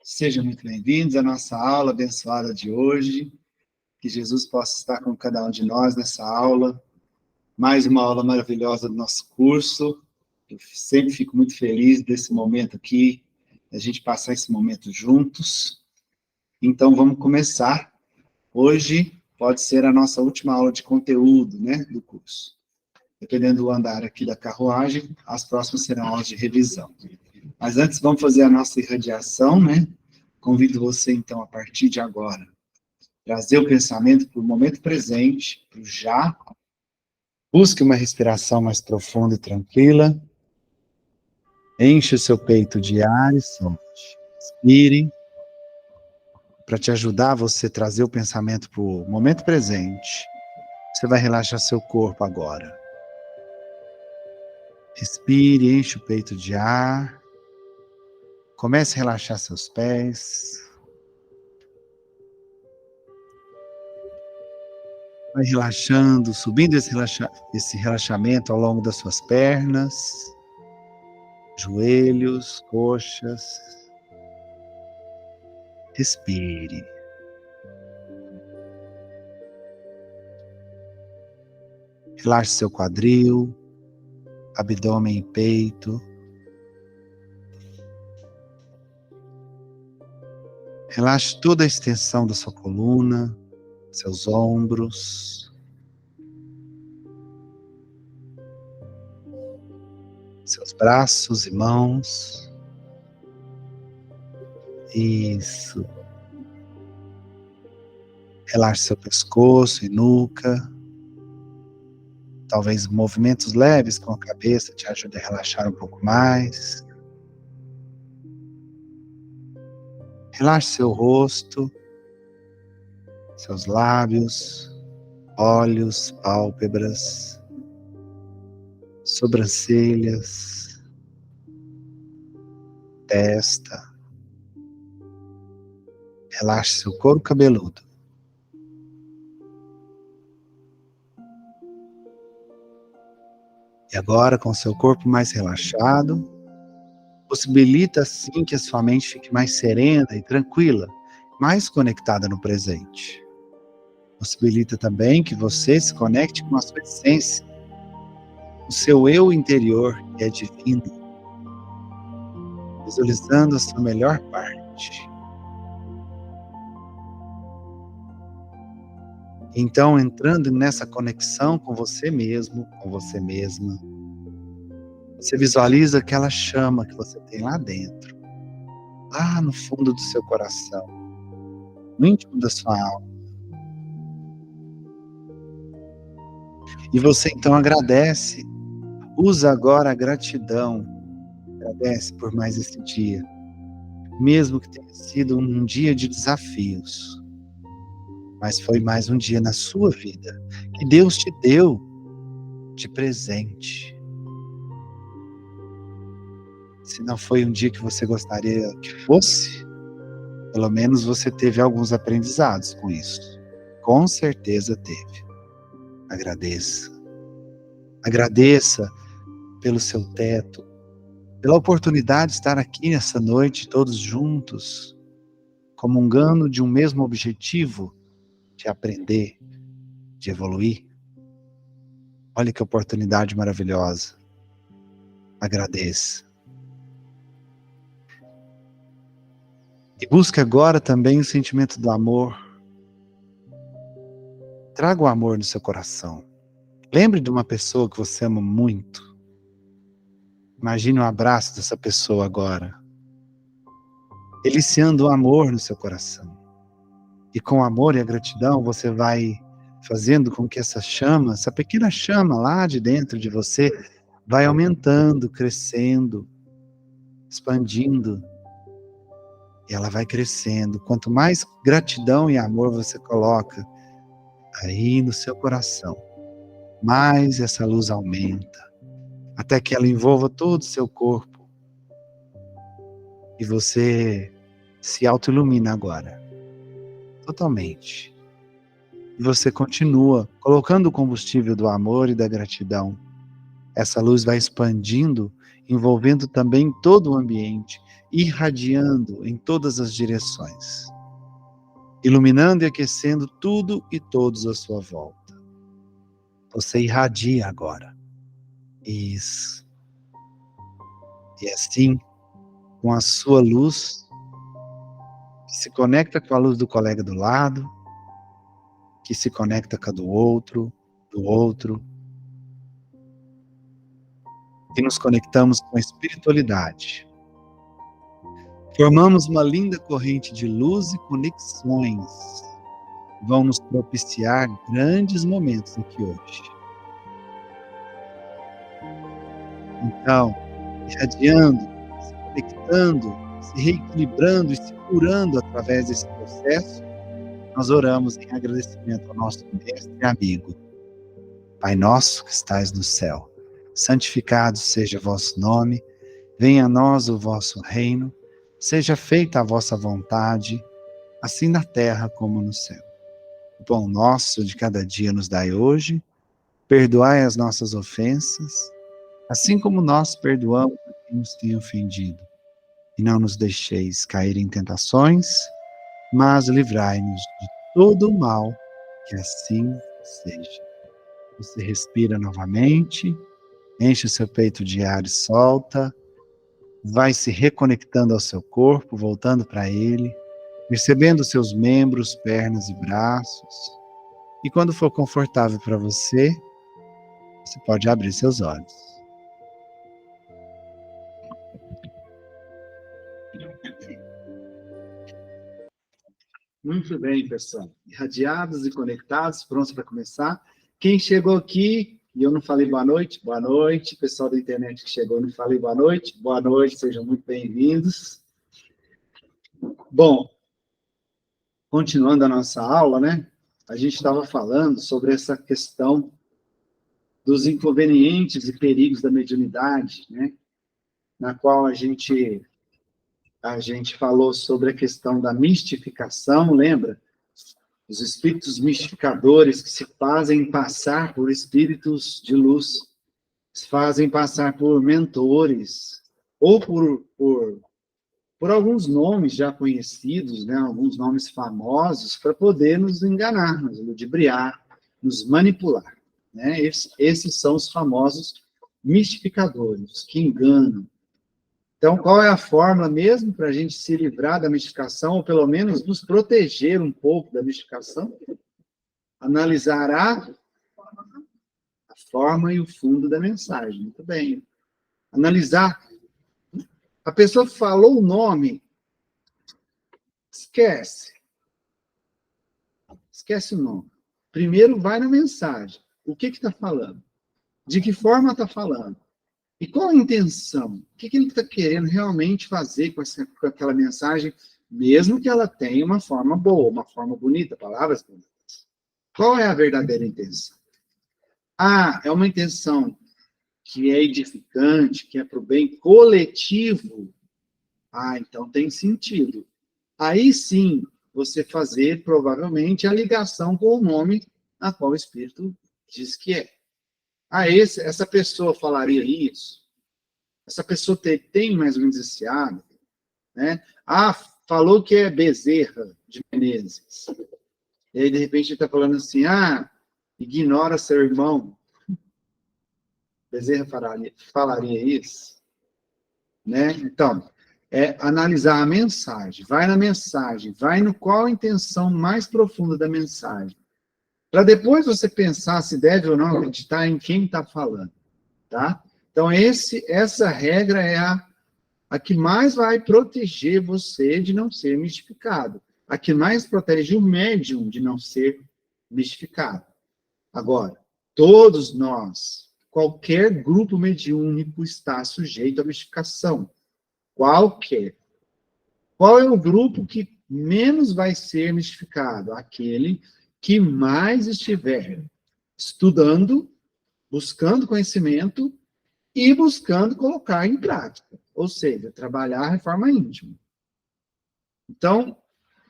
Sejam muito bem-vindos à nossa aula abençoada de hoje. Que Jesus possa estar com cada um de nós nessa aula. Mais uma aula maravilhosa do nosso curso. Eu sempre fico muito feliz desse momento aqui, a gente passar esse momento juntos. Então, vamos começar. Hoje pode ser a nossa última aula de conteúdo, né, do curso. Dependendo do andar aqui da carruagem, as próximas serão aulas de revisão. Mas antes, vamos fazer a nossa irradiação, né? Convido você, então, a partir de agora, trazer o pensamento para o momento presente, para o já. Busque uma respiração mais profunda e tranquila. Enche o seu peito de ar e solte. Inspire. Para te ajudar você trazer o pensamento para o momento presente, você vai relaxar seu corpo agora. Respire, enche o peito de ar. Comece a relaxar seus pés. Vai relaxando, subindo esse relaxamento ao longo das suas pernas, joelhos, coxas. Respire. Relaxe seu quadril, abdômen e peito. Relaxe toda a extensão da sua coluna, seus ombros. Seus braços e mãos. Isso. Relaxe seu pescoço e nuca. Talvez movimentos leves com a cabeça te ajudem a relaxar um pouco mais. Relaxe seu rosto, seus lábios, olhos, pálpebras, sobrancelhas, testa. Relaxe seu couro cabeludo. E agora, com seu corpo mais relaxado, possibilita assim que a sua mente fique mais serena e tranquila, mais conectada no presente. Possibilita também que você se conecte com a sua essência, o seu eu interior, que é divino, visualizando a sua melhor parte. Então, entrando nessa conexão com você mesmo, com você mesma, você visualiza aquela chama que você tem lá dentro, lá no fundo do seu coração, no íntimo da sua alma. E você então agradece, usa agora a gratidão, agradece por mais esse dia, mesmo que tenha sido um dia de desafios, mas foi mais um dia na sua vida, que Deus te deu de presente. Se não foi um dia que você gostaria que fosse, pelo menos você teve alguns aprendizados com isso. Com certeza teve. Agradeça. Agradeça pelo seu teto, pela oportunidade de estar aqui nessa noite, todos juntos, comungando de um mesmo objetivo, de aprender, de evoluir. Olha que oportunidade maravilhosa. Agradeça. E busque agora também o sentimento do amor. Traga o amor no seu coração. Lembre de uma pessoa que você ama muito. Imagine um abraço dessa pessoa agora. Eliciando o amor no seu coração. E com o amor e a gratidão, você vai fazendo com que essa chama, essa pequena chama lá de dentro de você, vai aumentando, crescendo, expandindo. E ela vai crescendo. Quanto mais gratidão e amor você coloca aí no seu coração, mais essa luz aumenta, até que ela envolva todo o seu corpo. E você se auto-ilumina agora, totalmente. E você continua colocando o combustível do amor e da gratidão. Essa luz vai expandindo, envolvendo também todo o ambiente, irradiando em todas as direções, iluminando e aquecendo tudo e todos à sua volta. Você irradia agora. Isso. E assim, com a sua luz, que se conecta com a luz do colega do lado, que se conecta com a do outro, e nos conectamos com a espiritualidade. Formamos uma linda corrente de luz e conexões que vão nos propiciar grandes momentos aqui hoje. Então, irradiando, se conectando, se reequilibrando e se curando através desse processo, nós oramos em agradecimento ao nosso mestre e amigo. Pai nosso que estais no céu, santificado seja o vosso nome, venha a nós o vosso reino, seja feita a vossa vontade, assim na terra como no céu. O pão nosso de cada dia nos dai hoje, perdoai as nossas ofensas, assim como nós perdoamos a quem nos tem ofendido. E não nos deixeis cair em tentações, mas livrai-nos de todo o mal, que assim seja. Você respira novamente, enche o seu peito de ar e solta, vai se reconectando ao seu corpo, voltando para ele, percebendo seus membros, pernas e braços. E quando for confortável para você, você pode abrir seus olhos. Muito bem, pessoal. Irradiados e conectados, prontos para começar. Quem chegou aqui, e eu não falei boa noite, pessoal da internet que chegou, não falei boa noite, sejam muito bem-vindos. Bom, continuando a nossa aula, né? A gente estava falando sobre essa questão dos inconvenientes e perigos da mediunidade, né? Na qual a gente falou sobre a questão da mistificação, lembra? Os espíritos mistificadores que se fazem passar por espíritos de luz, se fazem passar por mentores, ou por alguns nomes já conhecidos, né? Alguns nomes famosos, para poder nos enganar, nos ludibriar, nos manipular. Né? Esses são os famosos mistificadores, que enganam. Então, qual é a fórmula mesmo para a gente se livrar da mistificação, ou pelo menos nos proteger um pouco da mistificação? Analisar a forma e o fundo da mensagem. Muito bem. Analisar. A pessoa falou o nome, esquece. Esquece o nome. Primeiro vai na mensagem. O que está falando? De que forma está falando? E qual a intenção? O que ele está querendo realmente fazer com aquela mensagem, mesmo que ela tenha uma forma boa, uma forma bonita, palavras bonitas? Qual é a verdadeira intenção? Ah, é uma intenção que é edificante, que é para o bem coletivo. Ah, então tem sentido. Aí sim, você fazer, provavelmente, a ligação com o nome a qual o Espírito diz que é. Ah, essa pessoa falaria isso? Essa pessoa tem mais ou menos esse hábito? Né? Ah, falou que é Bezerra de Menezes. E aí, de repente, ele está falando assim, ignora seu irmão. Bezerra falaria isso? Né? Então, analisar a mensagem. Vai na mensagem. Vai no qual a intenção mais profunda da mensagem. Para depois você pensar se deve ou não acreditar em quem está falando, tá? Então, essa regra é a que mais vai proteger você de não ser mistificado. A que mais protege o médium de não ser mistificado. Agora, todos nós, qualquer grupo mediúnico está sujeito à mistificação. Qualquer. Qual é o grupo que menos vai ser mistificado? Aquele que mais estiver estudando, buscando conhecimento e buscando colocar em prática, ou seja, trabalhar a reforma íntima. Então,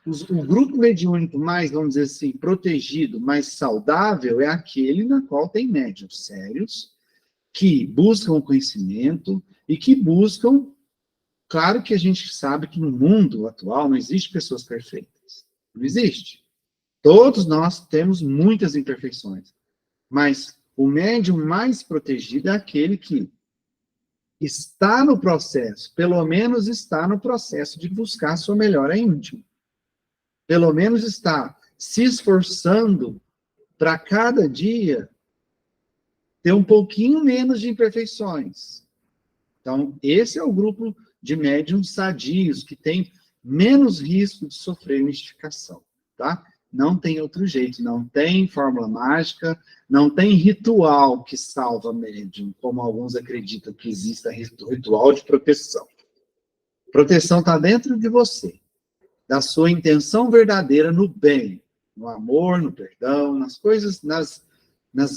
o grupo mediúnico mais, vamos dizer assim, protegido, mais saudável, é aquele na qual tem médiuns sérios, que buscam o conhecimento e que buscam Claro que a gente sabe que no mundo atual não existe pessoas perfeitas. Não existe. Todos nós temos muitas imperfeições. Mas o médium mais protegido é aquele que está no processo, pelo menos está no processo de buscar sua melhora íntima. Pelo menos está se esforçando para cada dia ter um pouquinho menos de imperfeições. Então, esse é o grupo de médiums sadios, que tem menos risco de sofrer mistificação, tá? Não tem outro jeito, não tem fórmula mágica, não tem ritual que salva médium, como alguns acreditam que exista ritual de proteção. Proteção está dentro de você, da sua intenção verdadeira no bem, no amor, no perdão, nas coisas, nas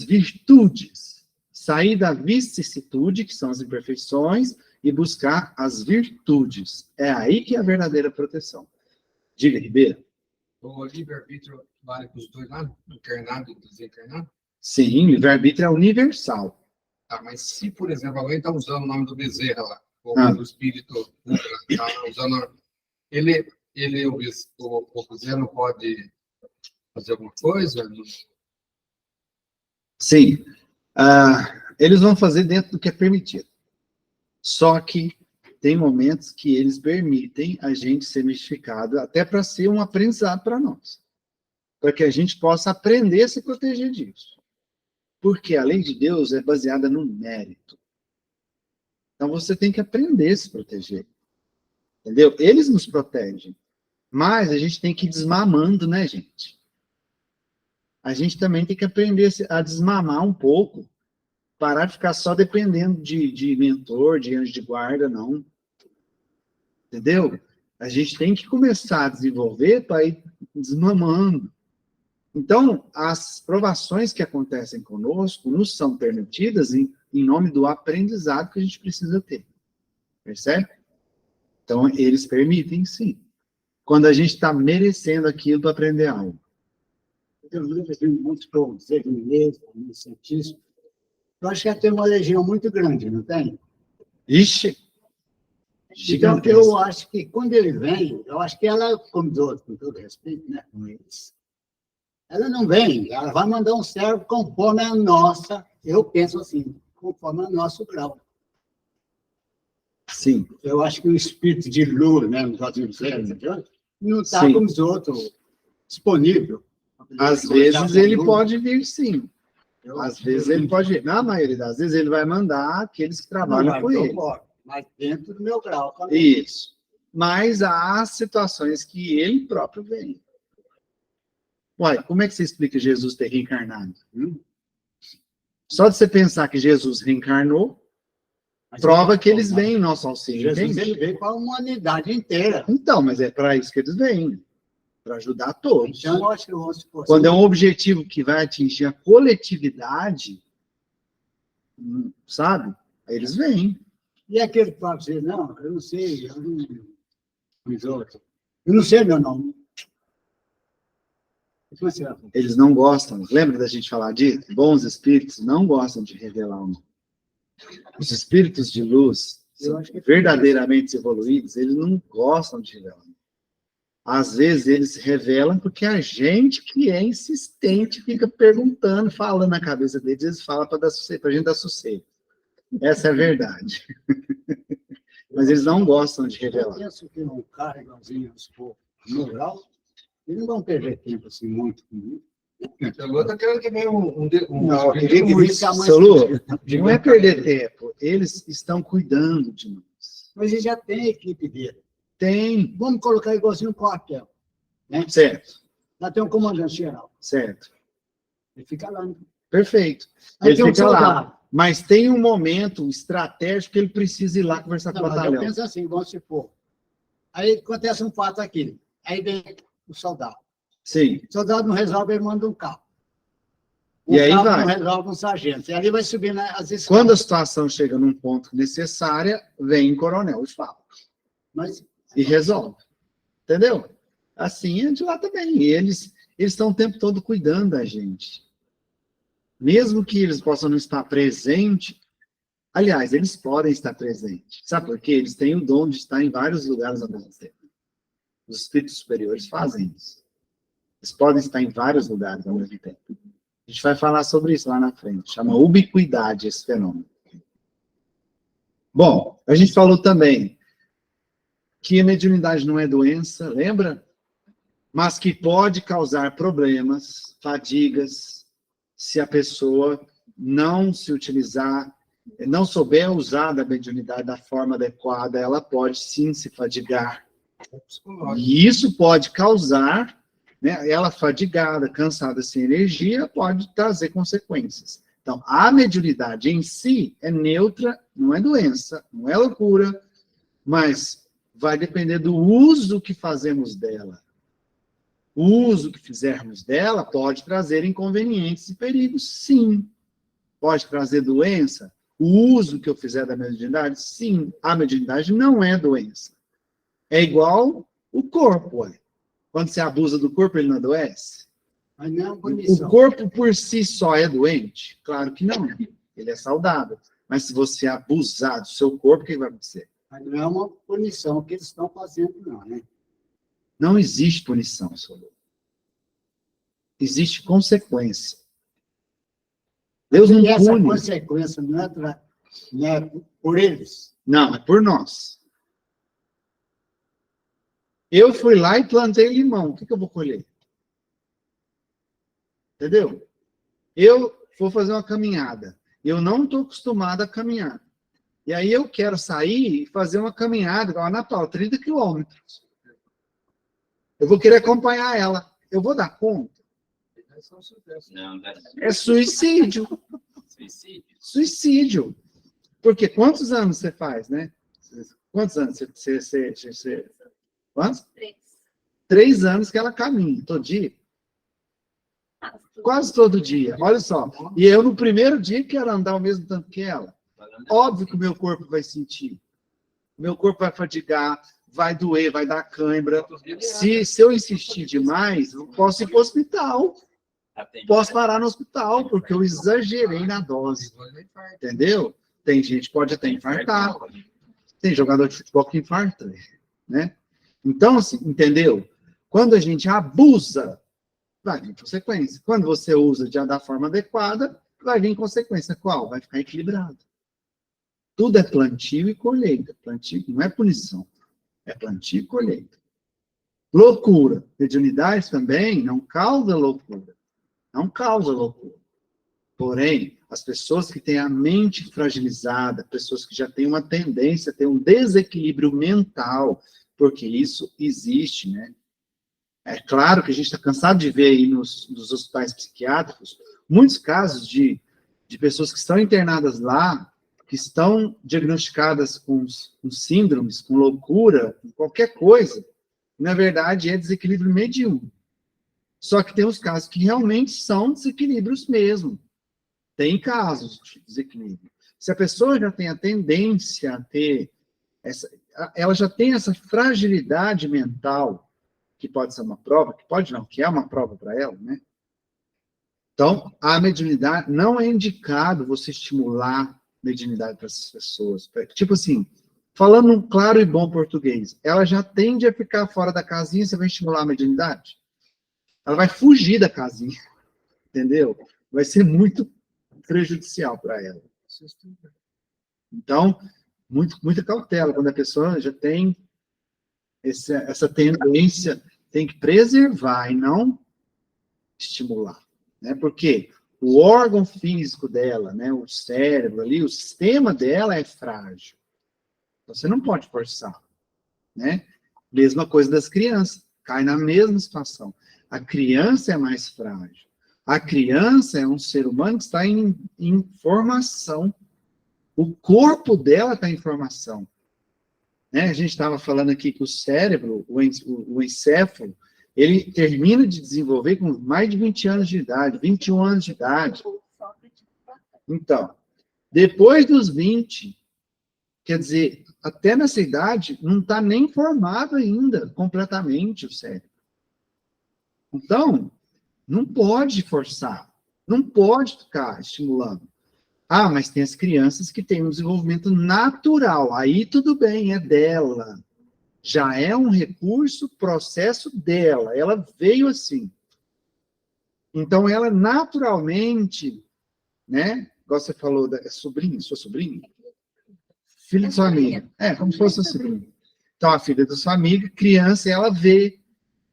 virtudes. Sair da vicissitude, que são as imperfeições, e buscar as virtudes. É aí que é a verdadeira proteção. Diga, Ribeiro. O livre-arbítrio vale para os dois lados, encarnado e desencarnado? Sim, livre-arbítrio é universal. Ah, mas se, por exemplo, alguém está usando o nome do Bezerra lá, ou do espírito, está usando... O Bezerra não pode fazer alguma coisa? Sim. Eles vão fazer dentro do que é permitido. Só que tem momentos que eles permitem a gente ser mistificado, até para ser um aprendizado para nós. Para que a gente possa aprender a se proteger disso. Porque a lei de Deus é baseada no mérito. Então você tem que aprender a se proteger. Entendeu? Eles nos protegem. Mas a gente tem que ir desmamando, né, gente? A gente também tem que aprender a desmamar um pouco. Parar de ficar só dependendo de mentor, de anjo de guarda, não. Entendeu? A gente tem que começar a desenvolver para ir desmamando. Então, as provações que acontecem conosco nos são permitidas em nome do aprendizado que a gente precisa ter. Percebe? Então, eles permitem, sim. Quando a gente está merecendo aquilo para aprender algo. Tem muitos povos, mineiro, cientistas. Eu acho que tem uma legião muito grande, não tem? Ixi! Então, eu acho que quando ele vem, eu acho que ela, como os outros, com todo respeito, né, com eles, ela não vem, ela vai mandar um servo conforme a nossa, eu penso assim, conforme o nosso grau. Sim. Eu acho que o espírito de luz, né, nos outros não está como os outros, disponível. Às vezes ele pode vir, sim. Às vezes ele pode vir. Na maioria das vezes ele vai mandar aqueles que trabalham com ele. Mas dentro do meu grau também. Isso. Mas há situações que ele próprio vem. Uai, como é que você explica Jesus ter reencarnado? Só de você pensar que Jesus reencarnou, prova que eles vêm em nosso auxílio. Jesus ele veio para a humanidade inteira. Então, mas é para isso que eles vêm. Para ajudar todos. Então, eu acho que quando é um objetivo que vai atingir a coletividade, sabe? Aí eles vêm. E aquele que fala assim, não, eu não sei, eu não sei meu nome. Eles não gostam, lembra da gente falar disso? Bons espíritos não gostam de revelar o nome. Os espíritos de luz, verdadeiramente evoluídos, eles não gostam de revelar. Às vezes eles se revelam porque a gente que é insistente fica perguntando, falando na cabeça deles, eles falam para a gente dar sossego. Essa é a verdade. Mas eles não gostam de revelar. Eu penso que um cara igualzinho aos poucos, no grau, eles não vão perder tempo assim muito comigo. Não é perder tempo. Eles estão cuidando de nós. Mas ele já tem a equipe dele. Tem. Vamos colocar igualzinho um quartel. Né? Certo. Lá tem um comandante geral. Certo. Ele fica lá. Né? Perfeito. Aí ele fica lá. Mas tem um momento estratégico que ele precisa ir lá conversar com o batalhão. Eu penso assim, vamos supor. Aí acontece um fato aqui. Aí vem o soldado. Sim. O soldado não resolve, ele manda um carro. E aí vai. Não resolve um sargento. E ali vai subindo as escalas. Quando a situação chega num ponto necessário, vem o coronel e fala. E resolve. Entendeu? Assim é de lá também. E eles estão o tempo todo cuidando da gente. Mesmo que eles possam não estar presentes, Aliás, eles podem estar presentes. Sabe por quê? Eles têm o dom de estar em vários lugares ao mesmo tempo. Os espíritos superiores fazem isso. Eles podem estar em vários lugares ao mesmo tempo. A gente vai falar sobre isso lá na frente. Chama ubiquidade esse fenômeno. Bom, a gente falou também que a mediunidade não é doença, lembra? Mas que pode causar problemas, fadigas, se a pessoa não se utilizar, não souber usar da mediunidade da forma adequada, ela pode sim se fadigar. E isso pode causar, né, ela fadigada, cansada, sem energia, pode trazer consequências. Então, a mediunidade em si é neutra, não é doença, não é loucura, mas vai depender do uso que fazemos dela. O uso que fizermos dela pode trazer inconvenientes e perigos, sim. Pode trazer doença? O uso que eu fizer da mediunidade? Sim. A mediunidade não é doença. É igual o corpo, olha. Quando você abusa do corpo, ele não adoece? Mas não é uma O punição. corpo por si só é doente? Claro que não. Ele é saudável. Mas se você abusar do seu corpo, o que vai acontecer? Mas não é uma punição que eles estão fazendo, não, né? Não existe punição, Solô. Existe consequência. Deus não E essa pune. consequência não é por eles. Não, é por nós. Eu fui lá e plantei limão. O que eu vou colher? Entendeu? Eu vou fazer uma caminhada. Eu não estou acostumado a caminhar. E aí eu quero sair e fazer uma caminhada, igual a Ana Paula, 30 quilômetros. Eu vou querer acompanhar ela. Eu vou dar conta? Não, É suicídio. Suicídio. Porque quantos anos você faz, né? Quantos anos você quantos? 3 anos que ela caminha, todo dia. Quase todo dia. Olha só. E eu, no primeiro dia, quero andar o mesmo tanto que ela. Óbvio que o meu corpo vai sentir. O meu corpo vai fadigar, vai doer, vai dar cãibra. Se eu insistir demais, eu posso ir para o hospital. Posso parar no hospital, porque eu exagerei na dose. Entendeu? Tem gente que pode até infartar. Tem jogador de futebol que infarta, né? Então, assim, entendeu? Quando a gente abusa, vai vir consequência. Quando você usa da forma adequada, vai vir consequência. Qual? Vai ficar equilibrado. Tudo é plantio e colheita. Plantio não é punição. É plantio e colheita. Loucura. Mediunidade também não causa loucura. Não causa loucura. Porém, as pessoas que têm a mente fragilizada, pessoas que já têm uma tendência a ter um desequilíbrio mental, porque isso existe, né? É claro que a gente está cansado de ver aí nos hospitais psiquiátricos muitos casos de pessoas que estão internadas lá, que estão diagnosticadas com síndromes, com loucura, com qualquer coisa, na verdade é desequilíbrio mediúnico. Só que tem os casos que realmente são desequilíbrios mesmo. Tem casos de desequilíbrio. Se a pessoa já tem a tendência a ter ela já tem essa fragilidade mental, que pode ser uma prova, que pode não, que é uma prova para ela, né? Então, a mediunidade não é indicado você estimular mediunidade para essas pessoas. Tipo assim, falando um claro e bom português, ela já tende a ficar fora da casinha, você vai estimular a mediunidade? Ela vai fugir da casinha, entendeu? Vai ser muito prejudicial para ela. Então, muita cautela, quando a pessoa já tem essa tendência, tem que preservar e não estimular, né? Porque o órgão físico dela, né, o cérebro ali, o sistema dela é frágil. Você não pode forçar, né? Mesma coisa das crianças, cai na mesma situação. A criança é mais frágil. A criança é um ser humano que está em formação. O corpo dela está em formação. Né? A gente estava falando aqui que o cérebro, o encéfalo, ele termina de desenvolver com mais de 20 anos de idade, 21 anos de idade. Então, depois dos 20, quer dizer, até nessa idade, não está nem formado ainda completamente o cérebro. Então, não pode forçar, não pode ficar estimulando. Ah, mas tem as crianças que têm um desenvolvimento natural. Aí tudo bem, é dela. Já é um recurso, processo dela. Ela veio assim. Então, ela naturalmente, né? Igual você falou, é sobrinha, sua sobrinha? Filha de sua amiga. É, como se fosse sua sobrinha. Então, a filha da sua amiga, criança, ela vê,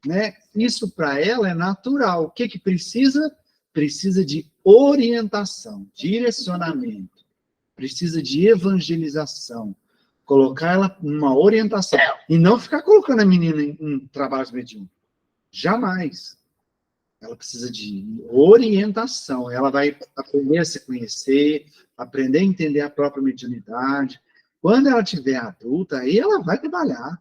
né? Isso para ela é natural. O que que precisa? Precisa de orientação, direcionamento. Precisa de evangelização. Colocar ela numa orientação. E não ficar colocando a menina em trabalhos mediúnicos. Jamais. Ela precisa de orientação. Ela vai aprender a se conhecer, aprender a entender a própria mediunidade. Quando ela tiver adulta, aí ela vai trabalhar.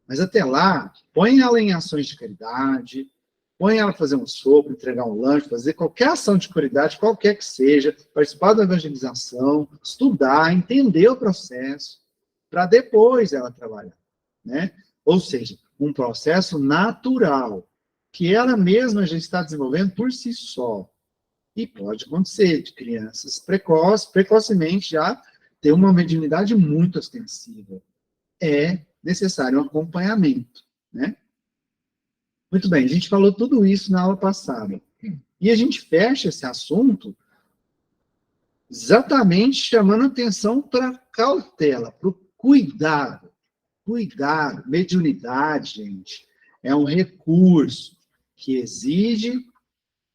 Mas até lá, põe ela em ações de caridade, põe ela fazer um sopro, entregar um lanche, fazer qualquer ação de caridade, qualquer que seja, participar da evangelização, estudar, entender o processo, para depois ela trabalhar, né? Ou seja, um processo natural, que ela mesma já está desenvolvendo por si só. E pode acontecer de crianças precocemente já ter uma mediunidade muito ostensiva. É necessário um acompanhamento, né? Muito bem, a gente falou tudo isso na aula passada. E a gente fecha esse assunto exatamente chamando atenção para a cautela, para o cuidado. Cuidado, mediunidade, gente, é um recurso que exige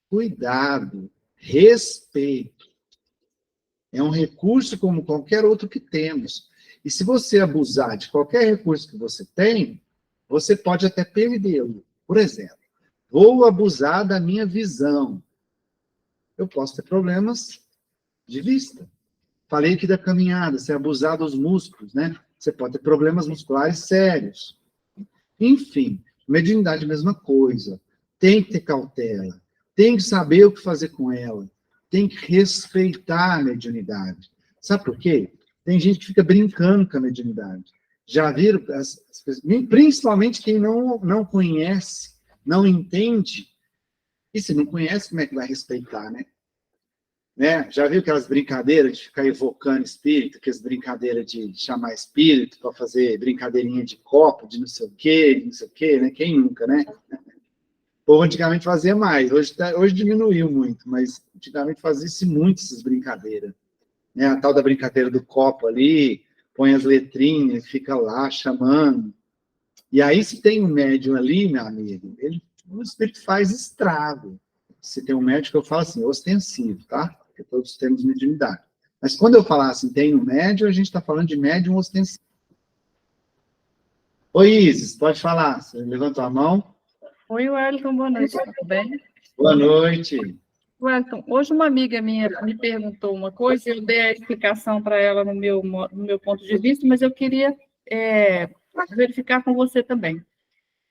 cuidado, respeito. É um recurso como qualquer outro que temos. E se você abusar de qualquer recurso que você tem, você pode até perdê-lo. Por exemplo, vou abusar da minha visão. Eu posso ter problemas de vista. Falei aqui da caminhada, se abusar dos músculos, né? Você pode ter problemas musculares sérios. Enfim, mediunidade é a mesma coisa. Tem que ter cautela. Tem que saber o que fazer com ela. Tem que respeitar a mediunidade. Sabe por quê? Tem gente que fica brincando com a mediunidade. Já viram, principalmente quem não conhece, não entende. E se não conhece, como é que vai respeitar, né? Já viu aquelas brincadeiras de ficar evocando espírito, aquelas brincadeiras de chamar espírito para fazer brincadeirinha de copo, de não sei o quê, né? Quem nunca, né? O povo antigamente fazia mais, hoje diminuiu muito, mas antigamente fazia-se muito essas brincadeiras. Né? A tal da brincadeira do copo ali, põe as letrinhas, fica lá chamando. E aí, se tem um médium ali, meu amigo, o espírito faz estrago. Se tem um médium, eu falo assim, ostensivo, tá? Porque todos temos mediunidade. Mas quando eu falar assim, tem um médium, a gente está falando de médium ostensivo. Oi, Isis, pode falar. Você levantou a mão. Oi, Wellington, boa noite, tudo bem? Boa noite. Wellington, hoje uma amiga minha me perguntou uma coisa, eu dei a explicação para ela no meu ponto de vista, mas eu queria verificar com você também.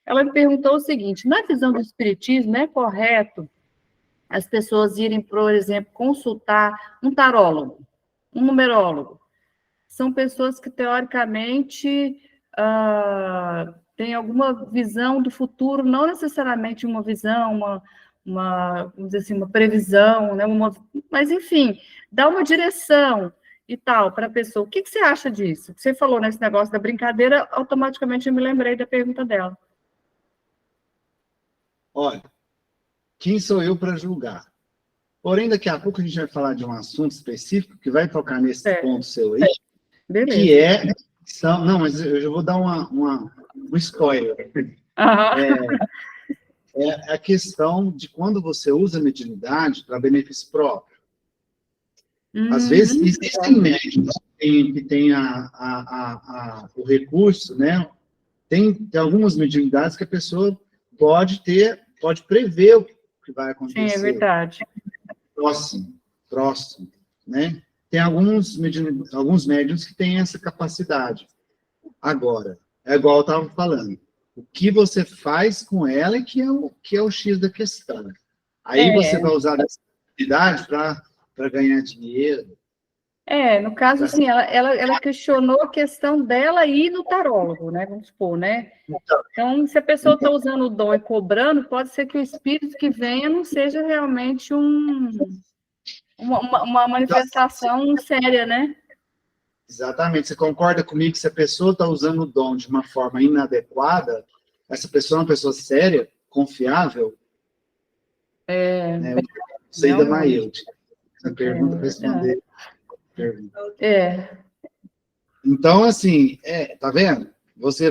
Ela me perguntou o seguinte, na visão do Espiritismo, é correto as pessoas irem, por exemplo, consultar um tarólogo, um numerólogo? São pessoas que, teoricamente, têm alguma visão do futuro, não necessariamente uma visão, vamos dizer assim, uma previsão, né? Mas, enfim, dá uma direção e tal para a pessoa. O que você acha disso? Você falou nesse negócio da brincadeira, automaticamente eu me lembrei da pergunta dela. Olha, quem sou eu para julgar? Porém, daqui a pouco a gente vai falar de um assunto específico que vai tocar nesse ponto seu aí, Beleza. que não, mas eu já vou dar um spoiler. É a questão de quando você usa a mediunidade para benefício próprio. Às vezes, existem médicos que têm o recurso, né? Tem algumas mediunidades que a pessoa pode prever o que vai acontecer. Sim, é verdade. Próximo, né? Tem alguns médiuns que têm essa capacidade. Agora, é igual eu estava falando, o que você faz com ela é que é o X da questão. Aí você vai usar essa habilidade para ganhar dinheiro. No caso, assim, ela questionou a questão dela ir no tarólogo, né? Vamos supor, né? Então, se a pessoa está usando o dom e cobrando, pode ser que o espírito que venha não seja realmente um uma manifestação séria, né? Exatamente. Você concorda comigo que se a pessoa está usando o dom de uma forma inadequada, essa pessoa é uma pessoa séria, confiável? Né? Eu sei da Maílde. Essa pergunta para responder. Então, assim, tá vendo? Você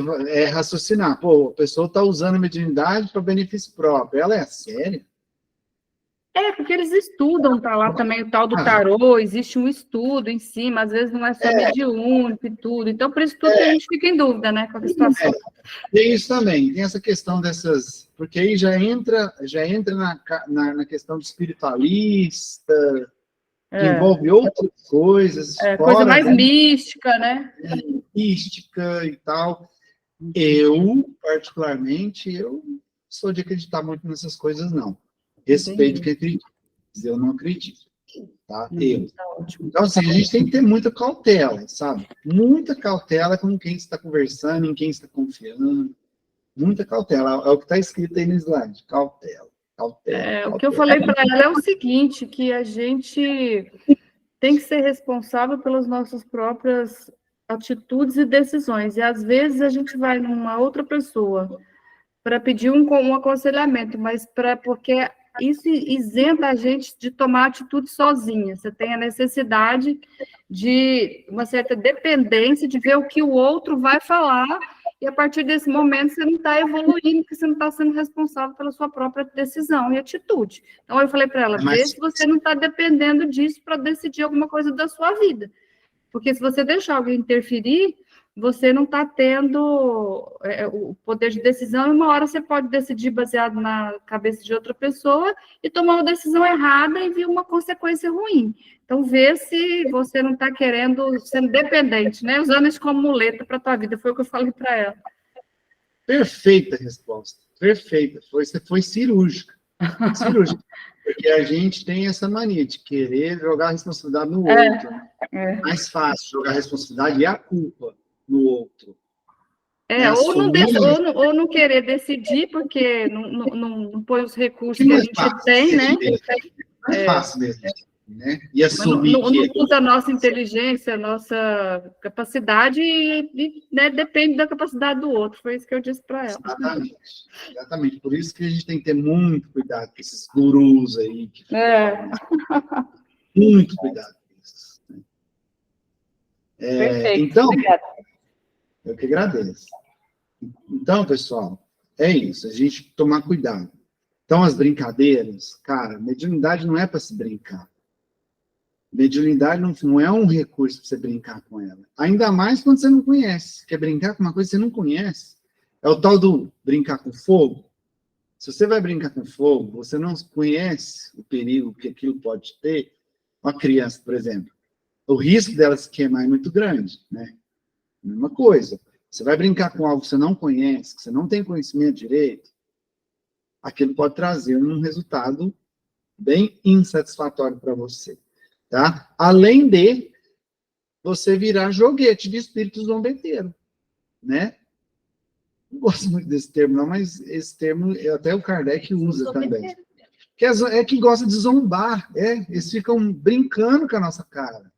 raciocinar. Pô, a pessoa está usando a mediunidade para benefício próprio. Ela é séria? Porque eles estudam, tá lá também o tal do tarô, existe um estudo em cima, às vezes não é só mediúnico e tudo. Então, por isso tudo que a gente fica em dúvida, né, com a situação. Tem isso também, tem essa questão dessas... Porque aí já entra na questão do espiritualista, que envolve outras coisas. Coisa mais mística, né? Mística e tal. Eu, particularmente, eu sou de acreditar muito nessas coisas, não. Respeito quem acredita, mas eu não acredito. Tá? Então, assim, a gente tem que ter muita cautela, sabe? Muita cautela com quem está conversando, em quem está confiando. Muita cautela. É o que está escrito aí no slide. Cautela. O que eu falei para ela é o seguinte, que a gente tem que ser responsável pelas nossas próprias atitudes e decisões. E, às vezes, a gente vai numa outra pessoa para pedir um aconselhamento, mas porque isso isenta a gente de tomar atitude sozinha. Você tem a necessidade de uma certa dependência de ver o que o outro vai falar, e a partir desse momento você não está evoluindo, porque você não está sendo responsável pela sua própria decisão e atitude. Então, eu falei para ela, vê se você não está dependendo disso para decidir alguma coisa da sua vida. Porque se você deixar alguém interferir, você não está tendo o poder de decisão, e uma hora você pode decidir baseado na cabeça de outra pessoa e tomar uma decisão errada e vir uma consequência ruim. Então, vê se você não está sendo dependente, né? Usando isso como muleta para a tua vida, foi o que eu falei para ela. Perfeita resposta, perfeita. Você foi cirúrgica. Cirúrgica. Porque a gente tem essa mania de querer jogar a responsabilidade no outro. Mais fácil jogar a responsabilidade e a culpa no outro. Ou não querer decidir, porque não põe os recursos que a gente tem, né? É fácil mesmo, né? E assumir não usa a nossa inteligência, a nossa capacidade, e né, depende da capacidade do outro. Foi isso que eu disse para ela. Exatamente. Por isso que a gente tem que ter muito cuidado com esses gurus aí. Muito cuidado com isso. Perfeito. Então, obrigada. Eu que agradeço. Então, pessoal, é isso, a gente tomar cuidado. Então, as brincadeiras, cara, mediunidade não é para se brincar. Mediunidade não é um recurso para você brincar com ela. Ainda mais quando você não conhece. Quer brincar com uma coisa que você não conhece. É o tal do brincar com fogo. Se você vai brincar com fogo, você não conhece o perigo que aquilo pode ter. Uma criança, por exemplo. O risco dela se queimar é muito grande, né? Mesma coisa. Você vai brincar com algo que você não conhece, que você não tem conhecimento direito, aquilo pode trazer um resultado bem insatisfatório para você, tá? Além de você virar joguete de espírito zombeteiro, né? Não gosto muito desse termo, não, mas esse termo até o Kardec usa também. Que gosta de zombar, eles ficam brincando com a nossa cara.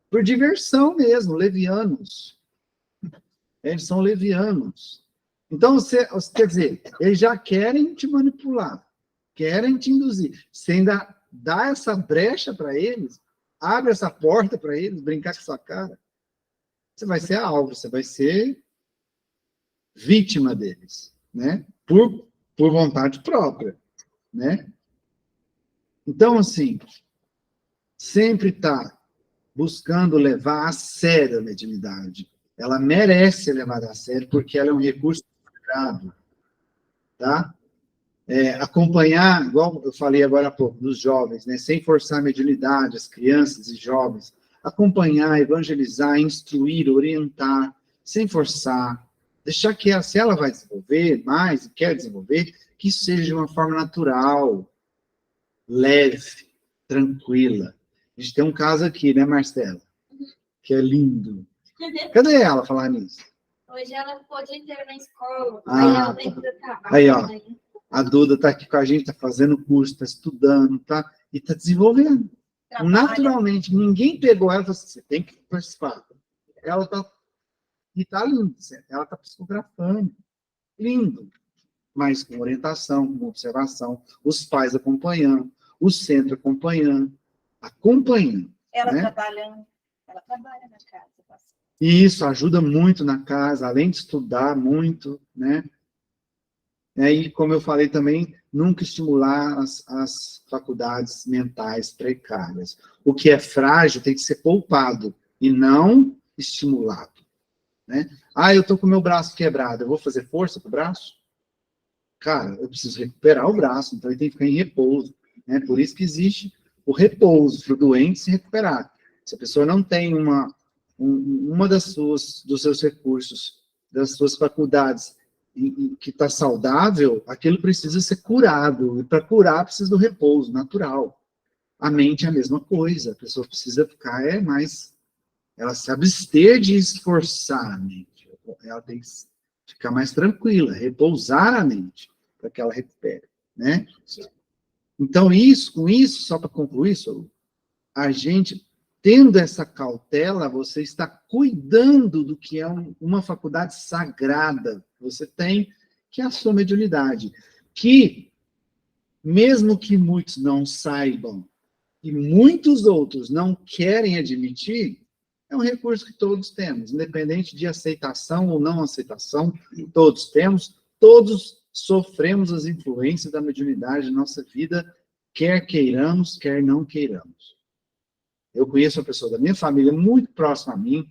Por diversão mesmo, levianos. Eles são levianos. Então, quer dizer, eles já querem te manipular, querem te induzir. Você ainda dá essa brecha para eles, abre essa porta para eles, brincar com sua cara, você vai ser alvo, você vai ser vítima deles, né? Por vontade própria, né? Então, assim, sempre está buscando levar a sério a mediunidade. Ela merece ser levada a sério, porque ela é um recurso sagrado, tá? Acompanhar, igual eu falei agora há pouco, dos jovens, né? Sem forçar a mediunidade, as crianças e jovens, acompanhar, evangelizar, instruir, orientar, sem forçar, deixar que se ela vai desenvolver mais, quer desenvolver, que isso seja de uma forma natural, leve, tranquila. A gente tem um caso aqui, né, Marcela? Que é lindo. Cadê ela falar nisso? Hoje ela pôde entrar na escola. Aí, ó. A Duda está aqui com a gente, está fazendo curso, está estudando, tá? E está desenvolvendo. trabalha. Naturalmente, ninguém pegou ela e falou assim, você tem que participar. Ela está... E está lindo, ela está psicografando. Lindo. Mas com orientação, com observação, os pais acompanhando, o centro acompanhando, Ela né? ela trabalha na casa. E isso ajuda muito na casa, além de estudar muito, né? E aí, como eu falei também, nunca estimular as faculdades mentais precárias. O que é frágil tem que ser poupado e não estimulado, né? Ah, eu tô com o meu braço quebrado, eu vou fazer força pro braço? Cara, eu preciso recuperar o braço, então ele tem que ficar em repouso, né? Por isso que existe o repouso, para o doente se recuperar. Se a pessoa não tem uma dos seus recursos, das suas faculdades, que está saudável, aquilo precisa ser curado. E para curar, precisa do repouso natural. A mente é a mesma coisa. A pessoa precisa ficar ela se abster de esforçar a mente. Ela tem que ficar mais tranquila, repousar a mente, para que ela recupere, né? Então, com isso, só para concluir, a gente, tendo essa cautela, você está cuidando do que é uma faculdade sagrada que você tem, que é a sua mediunidade. Que, mesmo que muitos não saibam, e muitos outros não querem admitir, é um recurso que todos temos, independente de aceitação ou não aceitação, todos temos, todos sofremos as influências da mediunidade na nossa vida, quer queiramos, quer não queiramos. Eu conheço uma pessoa da minha família, muito próxima a mim,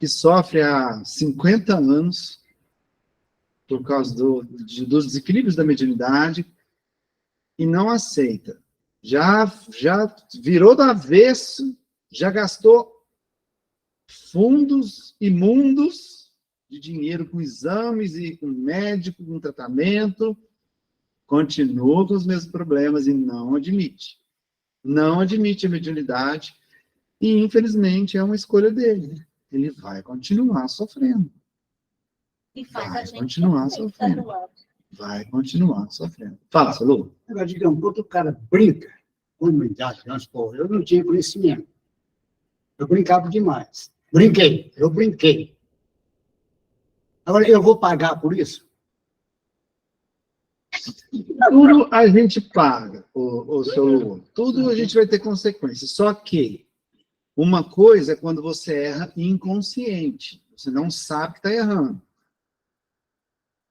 que sofre há 50 anos, por causa dos desequilíbrios da mediunidade, e não aceita. Já virou do avesso, já gastou fundos imundos de dinheiro com exames e com médico, com tratamento, continua com os mesmos problemas e não admite. Não admite a mediunidade e, infelizmente, é uma escolha dele. Ele vai continuar sofrendo. E faz Vai a gente continuar também, sofrendo. tá do lado. Vai continuar sofrendo. Fala, Salu. Agora, digamos, quando o cara brinca com a humanidade, eu não tinha conhecimento. Eu brincava demais. Eu brinquei. Agora, eu vou pagar por isso? Tudo a gente paga, o seu Lu. Tudo a gente vai ter consequências. Só que uma coisa é quando você erra inconsciente. Você não sabe que está errando.